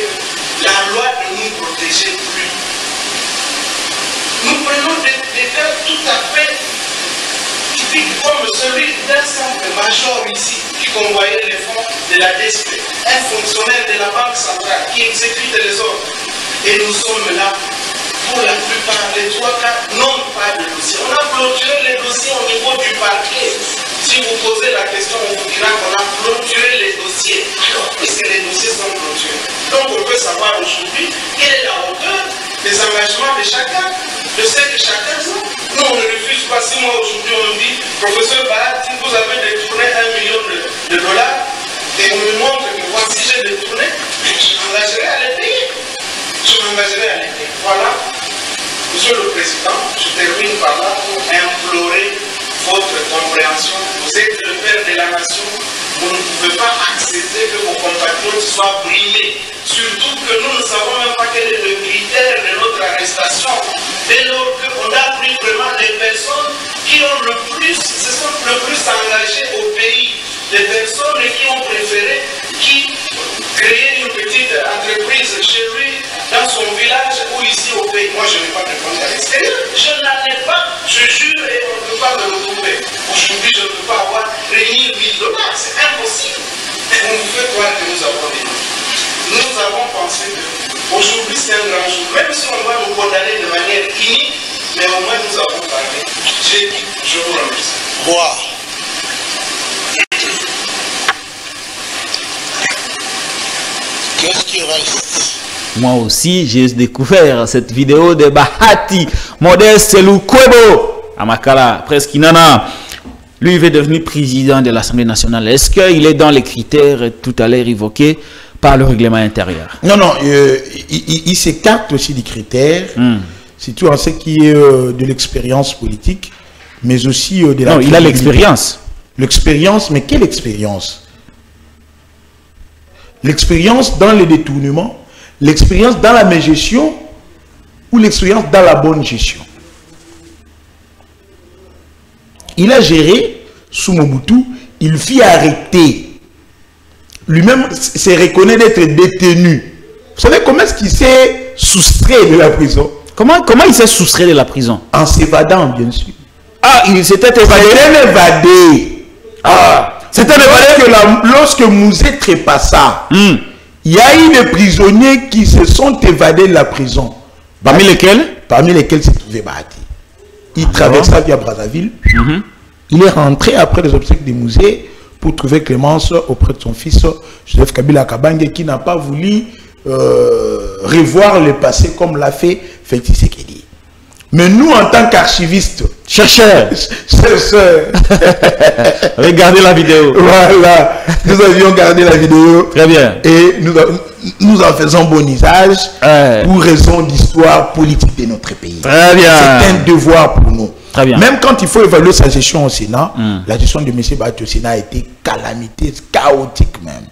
[SPEAKER 4] que la loi ne nous protégeait plus. Nous prenons des cas tout à fait typiques comme celui d'un simple major ici qui convoyait les fonds de la DSP, un fonctionnaire de la Banque centrale qui exécute les ordres. Et nous sommes là, pour la plupart, les 3 cas n'ont pas de dossier. On a clôturé les dossiers au niveau du parquet. Si vous posez la question, on vous dira qu'on a clôturé les dossiers. Alors, puisque les dossiers sont clôturés, donc on peut savoir aujourd'hui quelle est la hauteur des engagements de chacun, de ce que chacun fait. Nous, on ne refuse pas. Si moi aujourd'hui on me dit, professeur Bahati, vous avez détourné $1 million et on me montre que voici j'ai détourné, je m'engagerai à les payer. Je m'engagerai à les payer. Voilà. Monsieur le Président, je termine par là pour implorer votre compréhension. Vous êtes le père de la nation. Vous ne pouvez pas accepter que vos compatriotes soient brimés. Surtout que nous ne savons même pas quel est le critère de notre arrestation. Dès lors qu'on a pris vraiment des personnes qui ont le plus, se sont le plus engagées au pays. Des personnes qui ont préféré créer une petite entreprise chez lui, dans son village ou ici au pays. Moi, je n'ai pas de compte à l'extérieur. Je n'en ai pas, je jure, et on ne peut pas me retrouver. Aujourd'hui, je ne peux pas avoir réuni $1000. C'est impossible. On vous fait croire que nous avons des noms. Nous avons pensé qu'aujourd'hui, c'est un grand jour. Même si on va nous condamner de manière unique, mais au moins nous avons parlé. J'ai dit, je vous remercie.
[SPEAKER 2] Wow. Qu'est-ce qui reste?
[SPEAKER 1] Moi aussi, j'ai découvert cette vidéo de Bahati, Modeste Lukwebo, à Makala, presque Inana. Lui, il veut devenir président de l'Assemblée nationale. Est-ce qu'il est dans les critères tout à l'heure évoqués par le règlement intérieur?
[SPEAKER 2] Non, non, il s'écarte aussi des critères, surtout en ce qui est de l'expérience politique, mais aussi de la...
[SPEAKER 1] Non, il a l'expérience.
[SPEAKER 2] L'expérience, mais quelle expérience? L'expérience dans le détournement, l'expérience dans la mégestion ou l'expérience dans la bonne gestion? il a géré sous Mobutu, il fit arrêter. Lui-même se reconnaît d'être détenu. Vous savez comment est-ce qu'il s'est soustrait de la prison?
[SPEAKER 1] Comment il s'est soustrait de la prison?
[SPEAKER 2] En s'évadant, bien sûr.
[SPEAKER 1] Ah, il s'était
[SPEAKER 2] évadé. Ah, c'était évadé. Lorsque Mouzé trépassa, il y a eu des prisonniers qui se sont évadés de la prison.
[SPEAKER 1] Parmi lesquels?
[SPEAKER 2] Parmi lesquels se trouvait Bahati. Il traversa via Brazzaville. Il est rentré après les obsèques de Mouzé pour trouver clémence auprès de son fils Joseph Kabila Kabange, qui n'a pas voulu revoir le passé comme l'a fait Félix Tshisekedi. Mais nous, en tant qu'archivistes,
[SPEAKER 1] chercheurs, regardez la vidéo.
[SPEAKER 2] Voilà, nous avions gardé la vidéo.
[SPEAKER 1] Très bien.
[SPEAKER 2] Et nous en faisons bon usage pour raison d'histoire politique de notre pays.
[SPEAKER 1] Très bien.
[SPEAKER 2] C'est un devoir pour nous.
[SPEAKER 1] Très bien.
[SPEAKER 2] Même quand il faut évaluer sa gestion au Sénat, la gestion de M. Bahati au Sénat a été calamiteuse, chaotique même.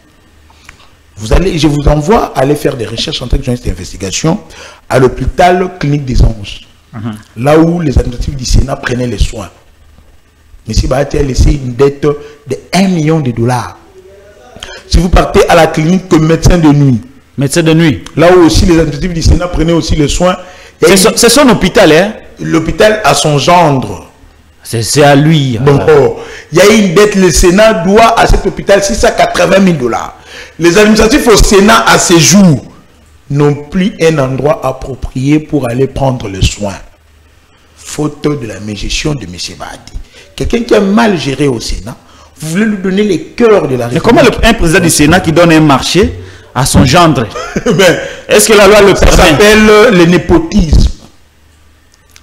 [SPEAKER 2] Je vous envoie aller faire des recherches en tant que journaliste d'investigation à l'hôpital clinique des Anges. Là où les administratifs du Sénat prenaient les soins. M. Bahati a laissé une dette de 1 million de dollars. Si vous partez à la clinique comme médecin de nuit, là où aussi les administratifs du Sénat prenaient aussi les soins.
[SPEAKER 1] C'est son hôpital, hein?
[SPEAKER 2] L'hôpital a son gendre.
[SPEAKER 1] C'est à lui.
[SPEAKER 2] Donc, il y a une dette, le Sénat doit à cet hôpital 680 000 dollars. Les administratifs au Sénat, à ces jours, n'ont plus un endroit approprié pour aller prendre le soin. Faute de la mégestion de M. Bahati. Quelqu'un qui a mal géré au Sénat, vous voulez lui donner les cœurs de la République.
[SPEAKER 1] Mais comment un président du Sénat qui donne un marché à son gendre? Est-ce que la loi le permet?
[SPEAKER 2] Ça s'appelle le népotisme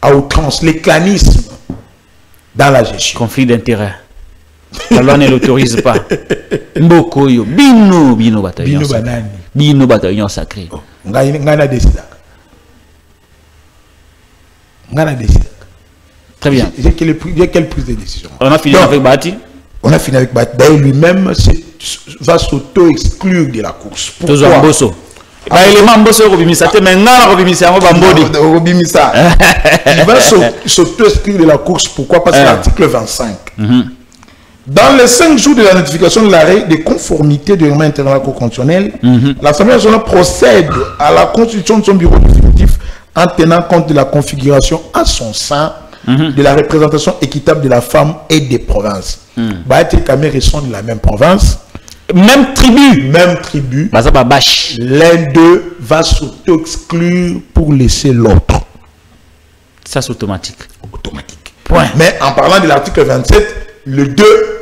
[SPEAKER 2] à outrance, le clanisme dans la gestion.
[SPEAKER 1] Conflit d'intérêts. La loi ne l'autorise pas. Mbokoyo, bino bataillon. Bino bataillon sacré. Très bien.
[SPEAKER 2] Il y a quelle prise de décision?
[SPEAKER 1] On a fini avec Bahati.
[SPEAKER 2] On a fini avec Bahati. D'ailleurs, lui-même va s'auto-exclure de la course. Pourquoi?
[SPEAKER 1] Il
[SPEAKER 2] va s'auto-exclure de la course. Pourquoi? Parce que l'article 25. Dans les 5 jours de la notification de l'arrêt de conformité du règlement intérieur constitutionnel, l'Assemblée nationale procède à la constitution de son bureau définitif en tenant compte de la configuration à son sein de la représentation équitable de la femme et des provinces. Bahati et Kamerhe sont de la même province.
[SPEAKER 1] Même tribu.
[SPEAKER 2] Même tribu. L'un d'eux va s'auto-exclure pour laisser l'autre.
[SPEAKER 1] Ça, c'est automatique.
[SPEAKER 2] Automatique. Point. Mais en parlant de l'article 27, les deux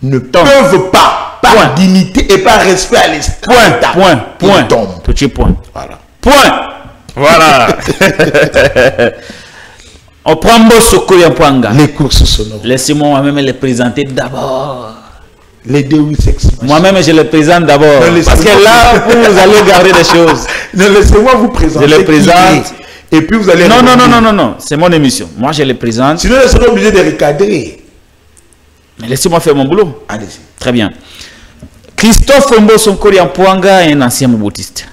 [SPEAKER 2] ne peuvent pas, par dignité et par respect à l'État.
[SPEAKER 1] Point. Voilà. Point. Voilà. On prend Mbosoko Yampuanga.
[SPEAKER 2] Les courses sonores.
[SPEAKER 1] Laissez-moi moi-même les présenter d'abord.
[SPEAKER 2] Les deux sexes.
[SPEAKER 1] Moi-même, je les présente d'abord. Parce que là, vous allez garder des choses.
[SPEAKER 2] Laissez-moi vous présenter.
[SPEAKER 1] Je les présente.
[SPEAKER 2] Et puis vous allez...
[SPEAKER 1] Non. C'est mon émission. Moi, je les présente.
[SPEAKER 2] Sinon, je serai obligé de recadrer.
[SPEAKER 1] Mais laissez-moi faire mon boulot.
[SPEAKER 2] Allez-y.
[SPEAKER 1] Très bien. Christophe Mbosoko Yampuanga est un ancien moboutiste.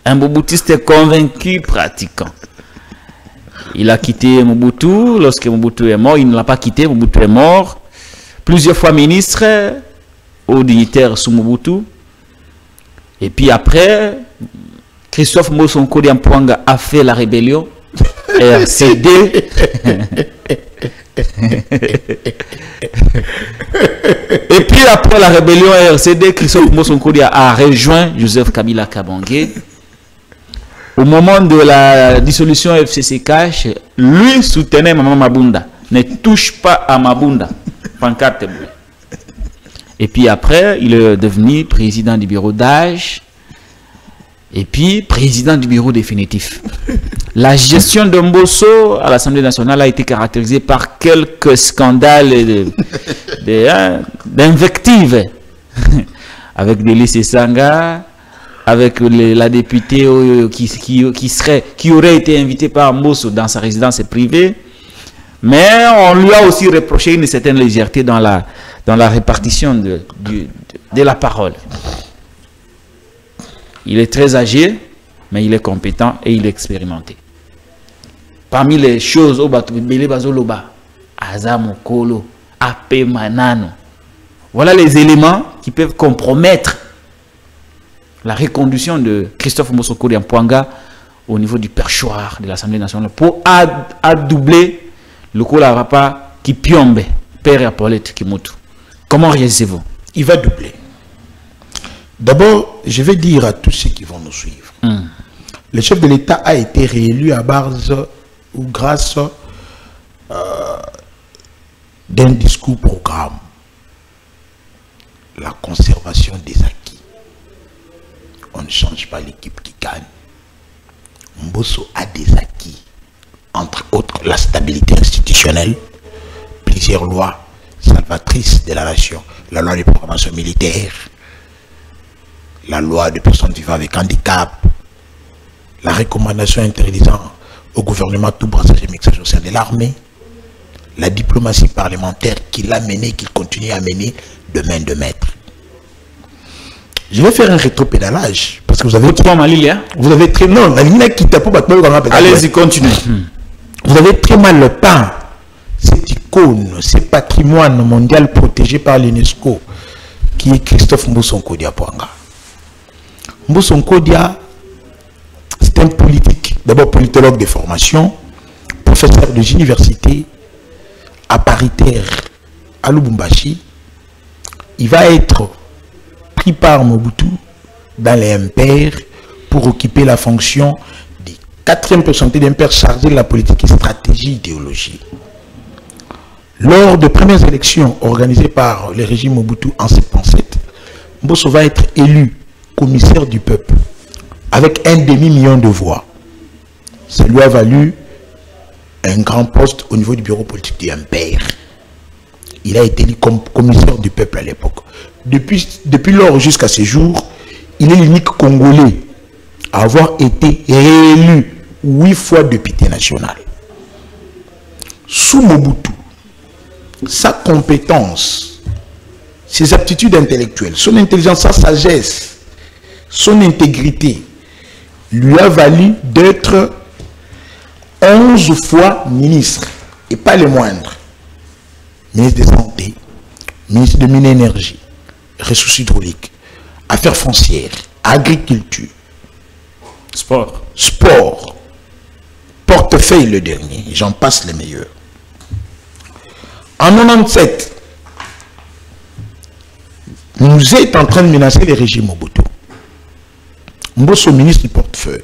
[SPEAKER 1] Un moboutiste convaincu, pratiquant. Il a quitté Mobutu lorsque Mobutu est mort. Il ne l'a pas quitté, Mobutu est mort. Plusieurs fois ministre, haut dignitaire sous Mobutu. Et puis après, Christophe Mbosoko Yampuanga a fait la rébellion. RCD. Et puis après la rébellion RCD, Christophe Mbosoko a rejoint Joseph Kabila Kabange. Au moment de la dissolution FCC Cash, lui soutenait Maman Mabunda. Ne touche pas à Mabunda. Pancarte. Et puis après, il est devenu président du bureau d'âge. Et puis président du bureau définitif. La gestion de Mbosso à l'Assemblée nationale a été caractérisée par quelques scandales d'invectives. Avec Délice Sanga, avec la députée qui aurait été invitée par Mbosso dans sa résidence privée. Mais on lui a aussi reproché une certaine légèreté dans la répartition de la parole. Il est très âgé, mais il est compétent et il est expérimenté. Parmi les choses, Azamokolo, AP Manano. Voilà les éléments qui peuvent compromettre la reconduction de Christophe Mbosso Kodiapwanga au niveau du perchoir de l'Assemblée nationale pour adoubler le Kolarapa qui piombe, Père Paulette Kimotu. Comment réagissez-vous?
[SPEAKER 2] Il va doubler. D'abord, je vais dire à tous ceux qui vont nous suivre. Le chef de l'État a été réélu à base ou grâce d'un discours-programme. La conservation des acquis. On ne change pas l'équipe qui gagne. Mbosso a des acquis, entre autres la stabilité institutionnelle, plusieurs lois salvatrices de la nation, la loi de programmation militaire, la loi de personnes vivant avec handicap, la recommandation interdisant au gouvernement tout brassage et mixage au sein de l'armée, la diplomatie parlementaire qu'il a menée, qu'il continue à mener de main de maître. Je vais faire un rétropédalage parce que vous avez très non, allez-y, continuez. Vous avez très mal peint cette icône, ce patrimoine mondial protégé par l'UNESCO qui est Christophe Mbosso Kodiapwanga. Mbosso Kodia, c'est un politique, d'abord politologue de formation, professeur de l'université à paritaire à Lubumbashi. Il va être pris par Mobutu dans les MPR pour occuper la fonction de 4e personnalité d'MPR chargé de la politique et stratégie idéologie. Lors de premières élections organisées par le régime Mobutu en 1977, Mbosso va être élu commissaire du peuple avec 1,5 million de voix. Ça lui a valu un grand poste au niveau du bureau politique du MPR. Il a été élu comme commissaire du peuple à l'époque. Depuis lors jusqu'à ce jour, il est l'unique Congolais à avoir été réélu 8 fois député national. Sous Mobutu, sa compétence, ses aptitudes intellectuelles, son intelligence, sa sagesse, son intégrité lui a valu d'être 11 fois ministre, et pas les moindres. Ministre de Santé, ministre de Mines et Énergie, ressources hydrauliques, affaires foncières, agriculture, sport, portefeuille le dernier, j'en passe les meilleurs. En 1997, nous est en train de menacer le régime Mobutu. Mbosso ministre du portefeuille,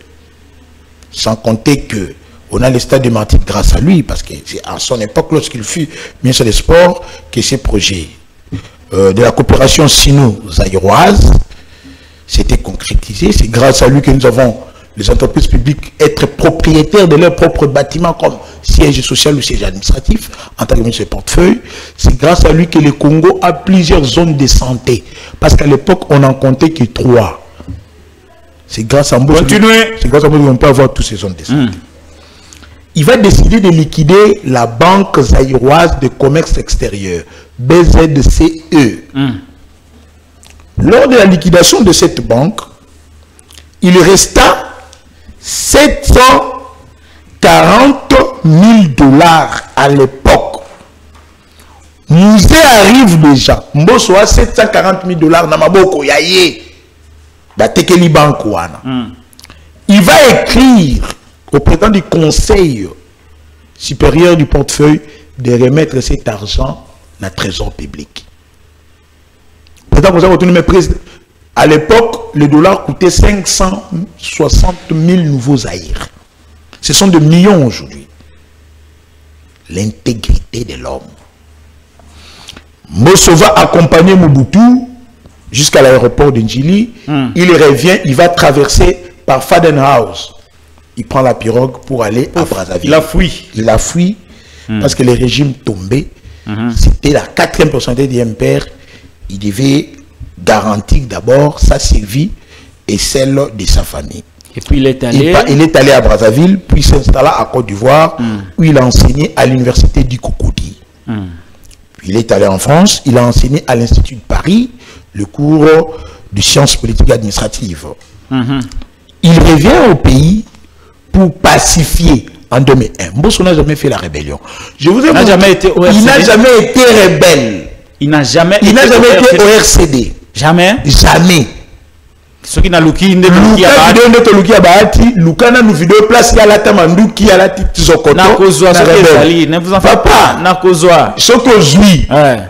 [SPEAKER 2] sans compter que on a les stades de Martinique grâce à lui, parce que c'est à son époque, lorsqu'il fut ministre des Sports, que ces projets de la coopération sino-zaïroise s'étaient concrétisés. C'est grâce à lui que nous avons les entreprises publiques être propriétaires de leurs propres bâtiments comme siège social ou siège administratif en tant que ministre du portefeuille. C'est grâce à lui que le Congo a plusieurs zones de santé, parce qu'à l'époque on n'en comptait que 3. C'est grâce à Mbosso qu'on peut avoir toutes ces zones de santé. Il va décider de liquider la Banque zaïroise de commerce extérieur, BZCE. Lors de la liquidation de cette banque, il resta 740 000 $ à l'époque. Musée arrive déjà. Mbosso a 740 000 $ na maboko yaye. Batekeli banque wana. Il va écrire au président du Conseil supérieur du portefeuille de remettre cet argent dans le trésor public. À l'époque, le dollar coûtait 560 000 nouveaux zaïres. Ce sont des millions aujourd'hui. L'intégrité de l'homme. Mbosso va accompagner Mobutu jusqu'à l'aéroport de Njili. Il revient, il va traverser par Fadenhouse. Il prend la pirogue pour aller à Brazzaville. Il a fui parce que le régime tombait. C'était la 4e personnalité du MPR. Il devait garantir d'abord sa survie et celle de sa famille.
[SPEAKER 1] Et puis il est
[SPEAKER 2] allé à Brazzaville, puis s'installa à Côte d'Ivoire, où il a enseigné à l'université du Cocody. Puis il est allé en France, il a enseigné à l'Institut de Paris, le cours de sciences politiques administratives. Il revient au pays pour pacifier En 2001. Mbosso n'a jamais fait la rébellion. Je vous ai montré,
[SPEAKER 1] jamais été au RCD.
[SPEAKER 2] Il n'a jamais été rebelle.
[SPEAKER 1] Il n'a jamais
[SPEAKER 2] été au RCD.
[SPEAKER 1] Jamais.
[SPEAKER 2] Jamais.
[SPEAKER 1] Ce qui n'a Luki
[SPEAKER 2] ne Luki Abahati, Lukana nous vidéo place la tamanduki à la titizokoto.
[SPEAKER 1] Nakozwa ne vous en faites pas. Nakozwa.
[SPEAKER 2] Ce que je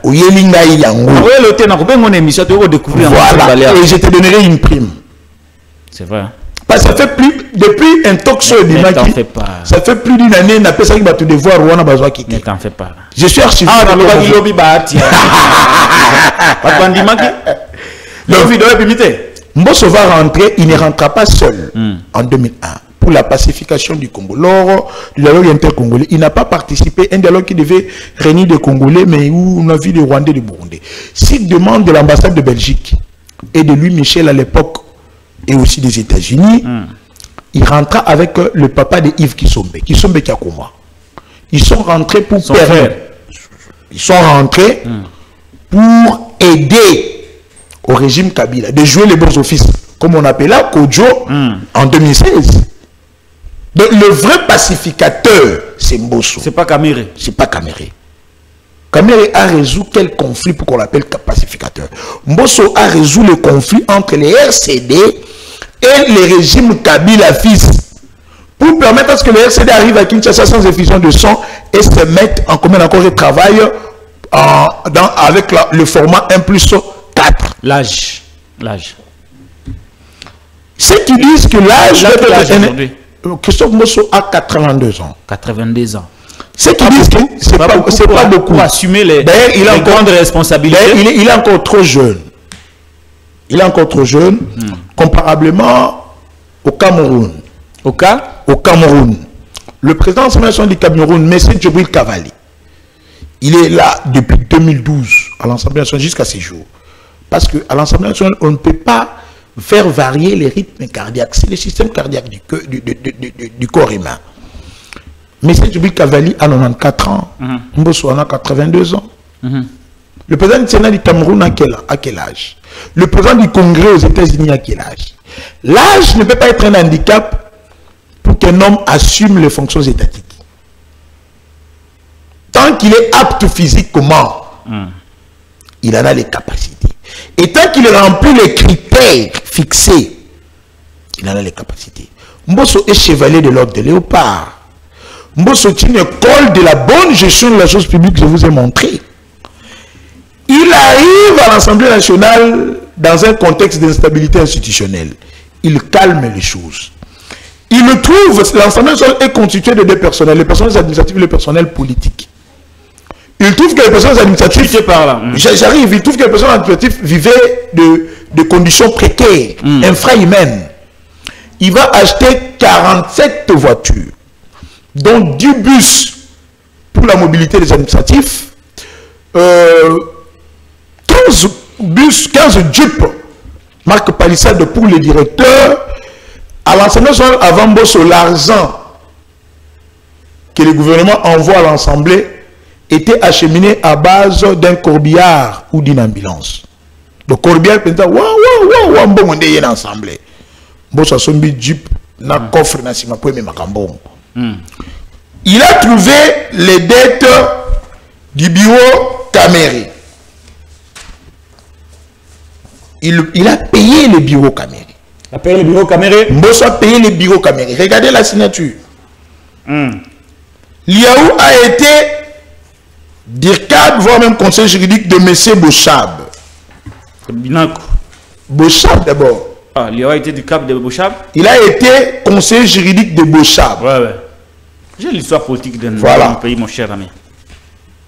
[SPEAKER 2] au Yelinga Ilango.
[SPEAKER 1] Oui, le thé n'a pas mon émission, tu vas découvrir.
[SPEAKER 2] Voilà. Et je te donnerai une prime.
[SPEAKER 1] C'est vrai.
[SPEAKER 2] Parce que ça fait plus, depuis un talk show de Maki, ça fait plus d'une année, on a ça qui va te devoir, Rwanda Bazwa Kiki.
[SPEAKER 1] Ne t'en fais pas.
[SPEAKER 2] Je suis archivé.
[SPEAKER 1] Ah, on a lobby Bahati.
[SPEAKER 2] Mbosso va rentrer, il ne rentrera pas seul en 2001 pour la pacification du Congo. Lors du dialogue intercongolais, il n'a pas participé à un dialogue qui devait réunir des Congolais, mais où on a vu des Rwandais et des Burundais. S'il demande de l'ambassade de Belgique et de Louis Michel à l'époque, et aussi des États-Unis, il rentra avec le papa de Yves Kisombe Kiakoma. Ils sont rentrés pour permettre. Ils sont rentrés pour aider au régime Kabila de jouer les bons offices, comme on appelait Kodjo en 2016. Donc, le vrai pacificateur, c'est Mbosso.
[SPEAKER 1] C'est pas Kamere.
[SPEAKER 2] C'est pas Kamere. Kamere a résolu quel conflit pour qu'on l'appelle pacificateur. Mbosso a résolu le conflit entre les RCD et le régime Kabila fils pour permettre à ce que le RCD arrive à Kinshasa sans effusion de sang et se mette en commun encore et travaille avec le format 1+4.
[SPEAKER 1] L'âge.
[SPEAKER 2] Ceux qui disent que l'âge
[SPEAKER 1] aujourd'hui.
[SPEAKER 2] Christophe Mbosso a 82 ans.
[SPEAKER 1] 82 ans.
[SPEAKER 2] Ceux qui disent que c'est pas beaucoup.
[SPEAKER 1] Pour assumer les grandes responsabilités.
[SPEAKER 2] Il est encore trop jeune. Il est encore trop jeune, comparablement au Cameroun. Au Cameroun. Le président de l'Assemblée nationale du Cameroun, M. Djibril Cavali, il est là depuis 2012 à l'Assemblée nationale jusqu'à ces jours. Parce qu'à l'Assemblée nationale, on ne peut pas faire varier les rythmes cardiaques. C'est le système cardiaque du corps humain. M. Djibril Cavali a 94 ans. Mbosso a 82 ans. Le président du Sénat du Cameroun a quel âge? Le président du Congrès aux États-Unis a quel âge? L'âge ne peut pas être un handicap pour qu'un homme assume les fonctions étatiques. Tant qu'il est apte physiquement, il en a les capacités. Et tant qu'il remplit les critères fixés, il en a les capacités. Mbosso est chevalier de l'ordre de Léopard. Mbosso est une école de la bonne gestion de la chose publique que je vous ai montré. Il arrive à l'Assemblée nationale dans un contexte d'instabilité institutionnelle. Il calme les choses. Il le trouve, l'Assemblée nationale est constituée de deux personnels, le personnel administratif et le personnel politique. Il trouve que les personnels administratifs, j'arrive, il trouve que les personnels administratifs vivaient de conditions précaires, infra-humaines. Il va acheter 47 voitures, dont 10 bus pour la mobilité des administratifs, 15 jeeps, marque Palissade pour les directeurs. À l'Assemblée nationale, avant Mbosso, l'argent que le gouvernement envoie à l'Assemblée était acheminé à base d'un corbillard ou d'une ambulance. Le corbillard peut dire l'Assemblée. Mbosso a son jeep, na coffre, na sima pour Makambon. Il a trouvé les dettes du bureau Kamere. Il a payé le bureau Kamere.
[SPEAKER 1] Il a payé le bureau Kamere.
[SPEAKER 2] Mbosso a payé le bureau Kamere. Regardez la signature. Liaou a été DIRCAB, voire même conseil juridique de M. Bochab. Bochab d'abord.
[SPEAKER 1] Ah, Liaou a été DIRCAB de Bochab.
[SPEAKER 2] Il a été conseiller juridique de Bochab.
[SPEAKER 1] Ouais. J'ai l'histoire politique de
[SPEAKER 2] mon
[SPEAKER 1] pays, mon cher ami.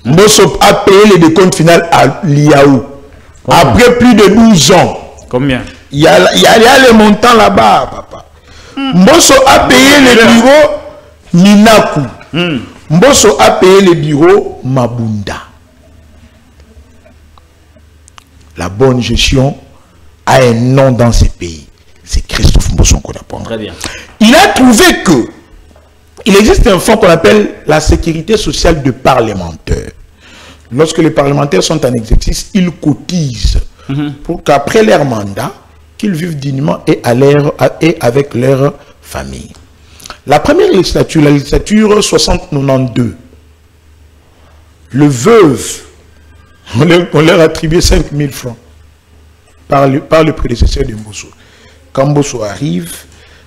[SPEAKER 2] Mbosso a payé le décompte final à Liaou. Après plus de 12 ans.
[SPEAKER 1] Combien?
[SPEAKER 2] Il y a les montants là-bas, papa. Mbosso a payé le bureau Ninaku. Mbosso a payé le bureau Mabunda. La bonne gestion a un nom dans ces pays. C'est Christophe Mbosso qu'on apprend.
[SPEAKER 1] Très bien.
[SPEAKER 2] Il a trouvé que il existe un fonds qu'on appelle la sécurité sociale de parlementaires. Lorsque les parlementaires sont en exercice, ils cotisent pour qu'après leur mandat, qu'ils vivent dignement et avec leur famille. La première législature, la législature 60-92, le veuve, on leur attribuait 5 000 francs par le prédécesseur de Mbosso. Quand Mbosso arrive,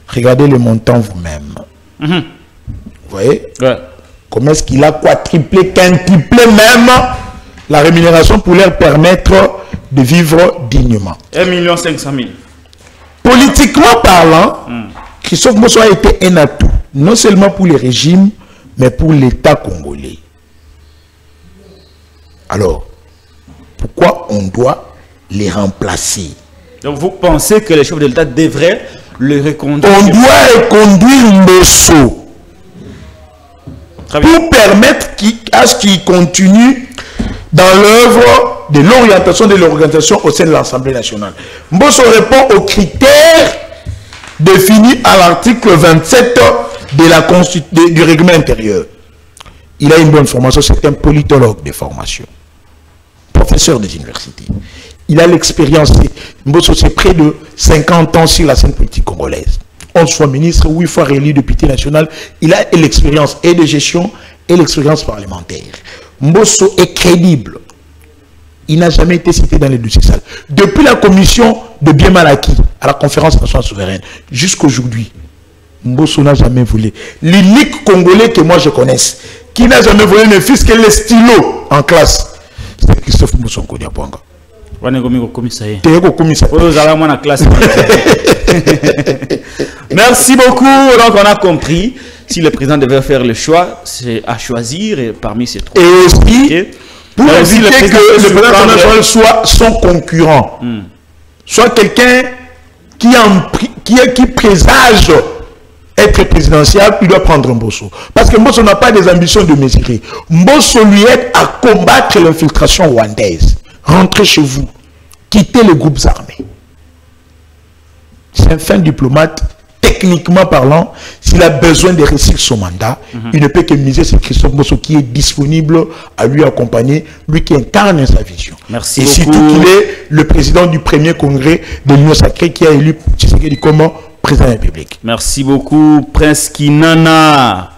[SPEAKER 2] regardez le montant vous-même. Vous voyez?
[SPEAKER 1] Ouais.
[SPEAKER 2] Comment est-ce qu'il a quadruplé, quintuplé même la rémunération pour leur permettre de vivre dignement.
[SPEAKER 1] 1 500 000.
[SPEAKER 2] Politiquement parlant, Christophe Mbosso a été un atout, non seulement pour le régime, mais pour l'État congolais. Alors, pourquoi on doit les remplacer?
[SPEAKER 1] Donc vous pensez que les chefs de l'État devraient le reconduire?
[SPEAKER 2] On doit reconduire Mbosso pour permettre à ce qu'il continue dans l'œuvre de l'orientation de l'organisation au sein de l'Assemblée nationale. Mbosso répond aux critères définis à l'article 27 du règlement intérieur. Il a une bonne formation, c'est un politologue de formation, professeur des universités. Il a l'expérience. Mbosso, c'est près de 50 ans sur la scène politique congolaise. 11 fois ministre, 8 fois réélu député national. Il a l'expérience et de gestion et l'expérience parlementaire. Mbosso est crédible. Il n'a jamais été cité dans les dossiers sales. Depuis la commission de bien mal acquis à la conférence nationale souveraine jusqu'à aujourd'hui, Mbosso n'a jamais volé. L'unique Congolais que moi je connaisse qui n'a jamais volé ne fût-ce que les stylos en classe, c'est Christophe Mbosso Nkodiapwanga.
[SPEAKER 1] Merci beaucoup. Donc on a compris, si le président devait faire le choix, c'est à choisir parmi ces trois.
[SPEAKER 2] Et aussi, pour éviter que le président national soit son concurrent, soit quelqu'un qui présage être présidentiel, il doit prendre Mbosso. Parce que Mbosso n'a pas des ambitions de mesurer. Mbosso lui aide à combattre l'infiltration rwandaise. Rentrez chez vous. Quittez les groupes armés. C'est un fin diplomate, techniquement parlant. S'il a besoin de réussir son mandat, il ne peut que miser sur Christophe Mbosso qui est disponible à lui accompagner, lui qui incarne sa vision.
[SPEAKER 1] Merci
[SPEAKER 2] et
[SPEAKER 1] beaucoup.
[SPEAKER 2] surtout qu'il est le président du premier congrès de l'Union sacrée qui a élu Tshisekedi comme président de la République.
[SPEAKER 1] Merci beaucoup, Prince Kinana,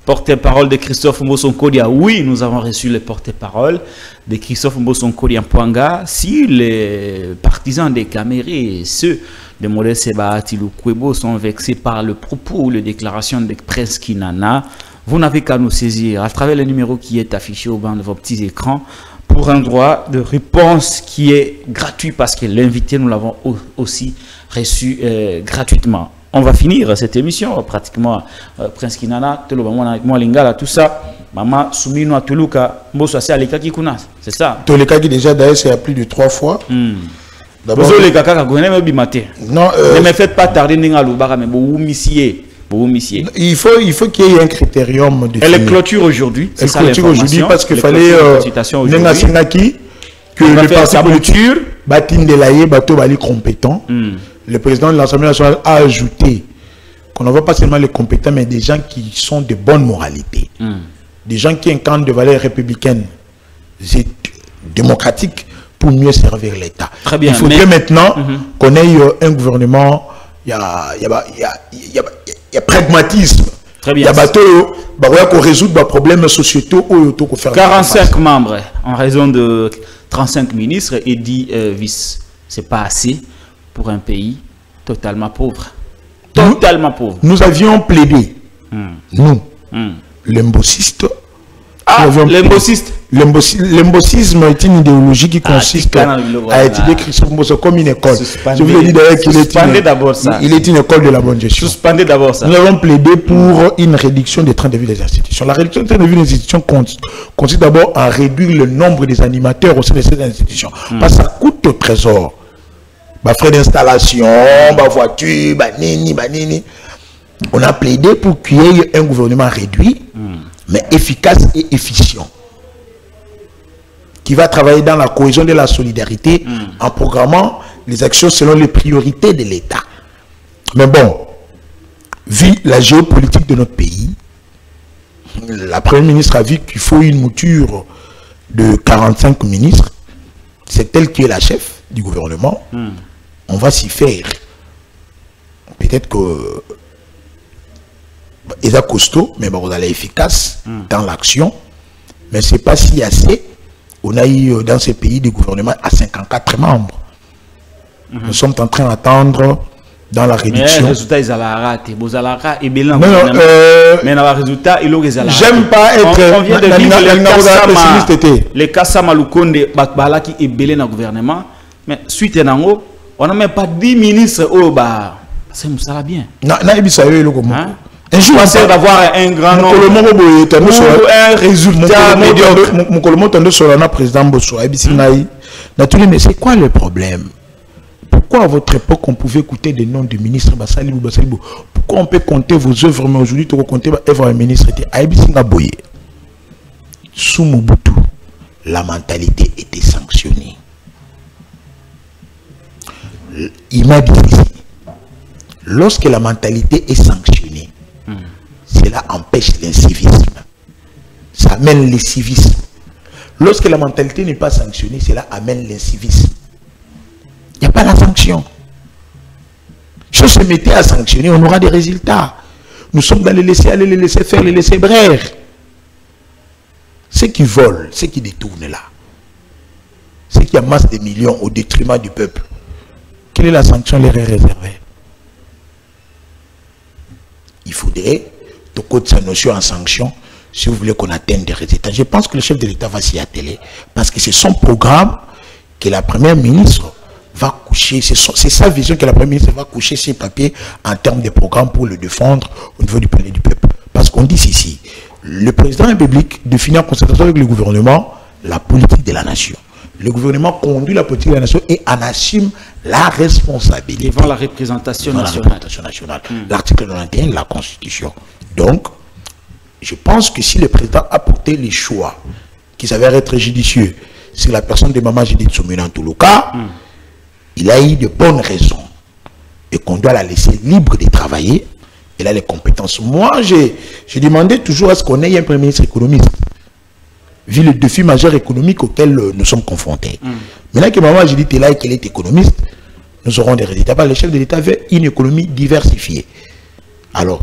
[SPEAKER 1] porte-parole de Christophe Mbosso Nkodia. Oui, nous avons reçu le porte-parole de Christophe Mbosso Nkodiapwanga. Si les partisans des Camérés et ceux de Modeste Sebahati Lukwebo sont vexés par le propos ou les déclarations de Prince Kinana, vous n'avez qu'à nous saisir à travers le numéro qui est affiché au bas de vos petits écrans pour un droit de réponse qui est gratuit parce que l'invité, nous l'avons aussi reçu gratuitement. On va finir cette émission pratiquement. Prince Kinana, moi Lingala, tout ça. Maman Soumino Atuluka, Mbosso c'est Aleka Kikuna, c'est ça.
[SPEAKER 2] Toleka qui déjà d'ailleurs c'est à plus de 3 fois.
[SPEAKER 1] D'abord, non, ne me faites pas tarder il
[SPEAKER 2] faut qu'il y ait un critérium de.
[SPEAKER 1] Elle clôture aujourd'hui.
[SPEAKER 2] Elle clôture aujourd'hui parce qu'il fallait que le parti politique Batine Delaye, Bato Bali compétent. Le président de l'Assemblée nationale a ajouté qu'on ne voit pas seulement les compétents, mais des gens qui sont de bonne moralité. Des gens qui incarnent des valeurs républicaines et démocratiques pour mieux servir l'État. Il faudrait maintenant qu'on ait un gouvernement, il y a pragmatisme.
[SPEAKER 1] Très bien.
[SPEAKER 2] Il y a qu'on résout des problèmes sociétaux.
[SPEAKER 1] 45 membres en raison de 35 ministres et 10 vice. C'est pas assez pour un pays totalement pauvre. Totalement pauvre.
[SPEAKER 2] Nous avions plaidé, nous, les mbossistes. L'embossisme est une idéologie qui consiste à étudier Christophe Mbosso comme une école. Je vous ai dit d'ailleurs qu'il est une école de la bonne gestion.
[SPEAKER 1] Suspendez d'abord ça.
[SPEAKER 2] Nous avons plaidé pour une réduction des trains de vie des institutions. La réduction des trains de vie des institutions consiste d'abord à réduire le nombre des animateurs au sein de ces institutions. Parce que ça coûte au trésor. Frais d'installation, voiture, nini. On a plaidé pour qu'il y ait un gouvernement réduit, mais efficace et efficient, qui va travailler dans la cohésion de la solidarité en programmant les actions selon les priorités de l'État. Mais bon, vu la géopolitique de notre pays, la Première ministre a vu qu'il faut une mouture de 45 ministres. C'est elle qui est la chef du gouvernement. On va s'y faire. Peut-être que ils sont costauds, mais bon, ils sont efficaces dans l'action. Mais ce n'est pas si assez. On a eu dans ces pays des gouvernements à 54 membres. Nous sommes en train d'attendre dans la réduction.
[SPEAKER 1] Mais les résultats, ils ont raté. Ils ont raté. Mais
[SPEAKER 2] le
[SPEAKER 1] résultat, ils ont raté.
[SPEAKER 2] J'aime pas être.
[SPEAKER 1] On vient de vivre les Kassama Lukonde, Bakbala qui est belé dans le gouvernement. Mais suite à ça, on n'a même pas 10 ministres. C'est ça bien.
[SPEAKER 2] Non, un jour,
[SPEAKER 1] on d'avoir un grand nombre
[SPEAKER 2] un résultat médiocre. Mon président Bosso, mais c'est quoi le problème? Pourquoi à votre époque on pouvait écouter des noms de ministres Bassalibou? Pourquoi on peut compter vos œuvres, mais aujourd'hui tu peux compter l'œuvre d'un ministre? Sous Mobutu, la mentalité était sanctionnée. Il m'a dit ici, lorsque la mentalité est sanctionnée, cela empêche l'incivisme. Ça amène le civisme. Lorsque la mentalité n'est pas sanctionnée, cela amène l'incivisme. Il n'y a pas la sanction. Si on se mettait à sanctionner, on aura des résultats. Nous sommes dans les laisser aller, les laisser faire, les laisser brère. Ceux qui volent, ceux qui détournent là, ceux qui amassent des millions au détriment du peuple, quelle est la sanction leur est réservée? Il faudrait de sa notion en sanction si vous voulez qu'on atteigne des résultats. Je pense que le chef de l'État va s'y atteler parce que c'est son programme que la première ministre va coucher, c'est sa vision que la première ministre va coucher ses papiers en termes de programme pour le défendre au niveau du palais du peuple. Parce qu'on dit ici, le président de la République définit en concertation avec le gouvernement la politique de la nation. Le gouvernement conduit la politique de la nation et en assume la responsabilité.
[SPEAKER 1] Devant la représentation nationale.
[SPEAKER 2] L'article 91 de la Constitution. Donc, je pense que si le président a porté les choix qui s'avèrent être judicieux, c'est la personne de Maman Judith Soumina en tout le cas, il a eu de bonnes raisons et qu'on doit la laisser libre de travailler. Elle a les compétences. Moi, j'ai demandé toujours à ce qu'on ait un premier ministre économiste, vu le défi majeur économique auquel nous sommes confrontés. Maintenant que Maman Judith est là et qu'elle est économiste, nous aurons des résultats. Le chef de l'État veut une économie diversifiée. Alors,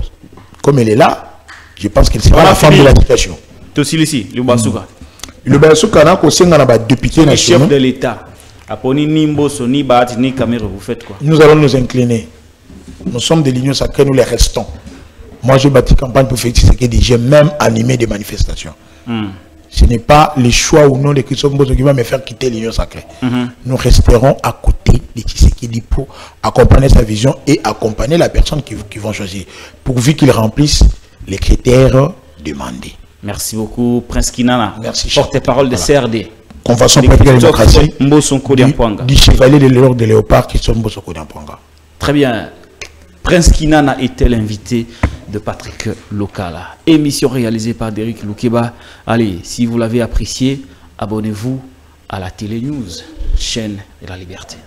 [SPEAKER 2] comme elle est là, je pense qu'elle sera la femme de la situation.
[SPEAKER 1] Tu aussi ici, le Basouka.
[SPEAKER 2] Le Basouka, on a député national.
[SPEAKER 1] Chef de l'État. Aponi Nimbo, Soni, Baat, ni Caméra, vous faites quoi?
[SPEAKER 2] Nous allons nous incliner. Nous sommes de l'Union sacrée, nous les restons. Moi, j'ai bâti campagne pour Félix Tshisekedi. J'ai même animé des manifestations. Ce n'est pas le choix ou non de Christophe Mboso qui va me faire quitter l'Union sacrée. Nous resterons à côté de Tshisekedi pour accompagner sa vision et accompagner la personne qui vont choisir, pourvu qu'ils remplissent les critères demandés.
[SPEAKER 1] Merci beaucoup, Prince Kinana.
[SPEAKER 2] Merci.
[SPEAKER 1] Porte-parole de CRD.
[SPEAKER 2] Convention pour la démocratie.
[SPEAKER 1] Du
[SPEAKER 2] chevalier de l'ordre de Léopard, Christophe Mboso Kodiampwanga.
[SPEAKER 1] Très bien. Prince Kinana était l'invité de Patrick Lokala. Émission réalisée par Derrick Loukeba. Allez, si vous l'avez apprécié, abonnez-vous à la Télé News, chaîne de la liberté.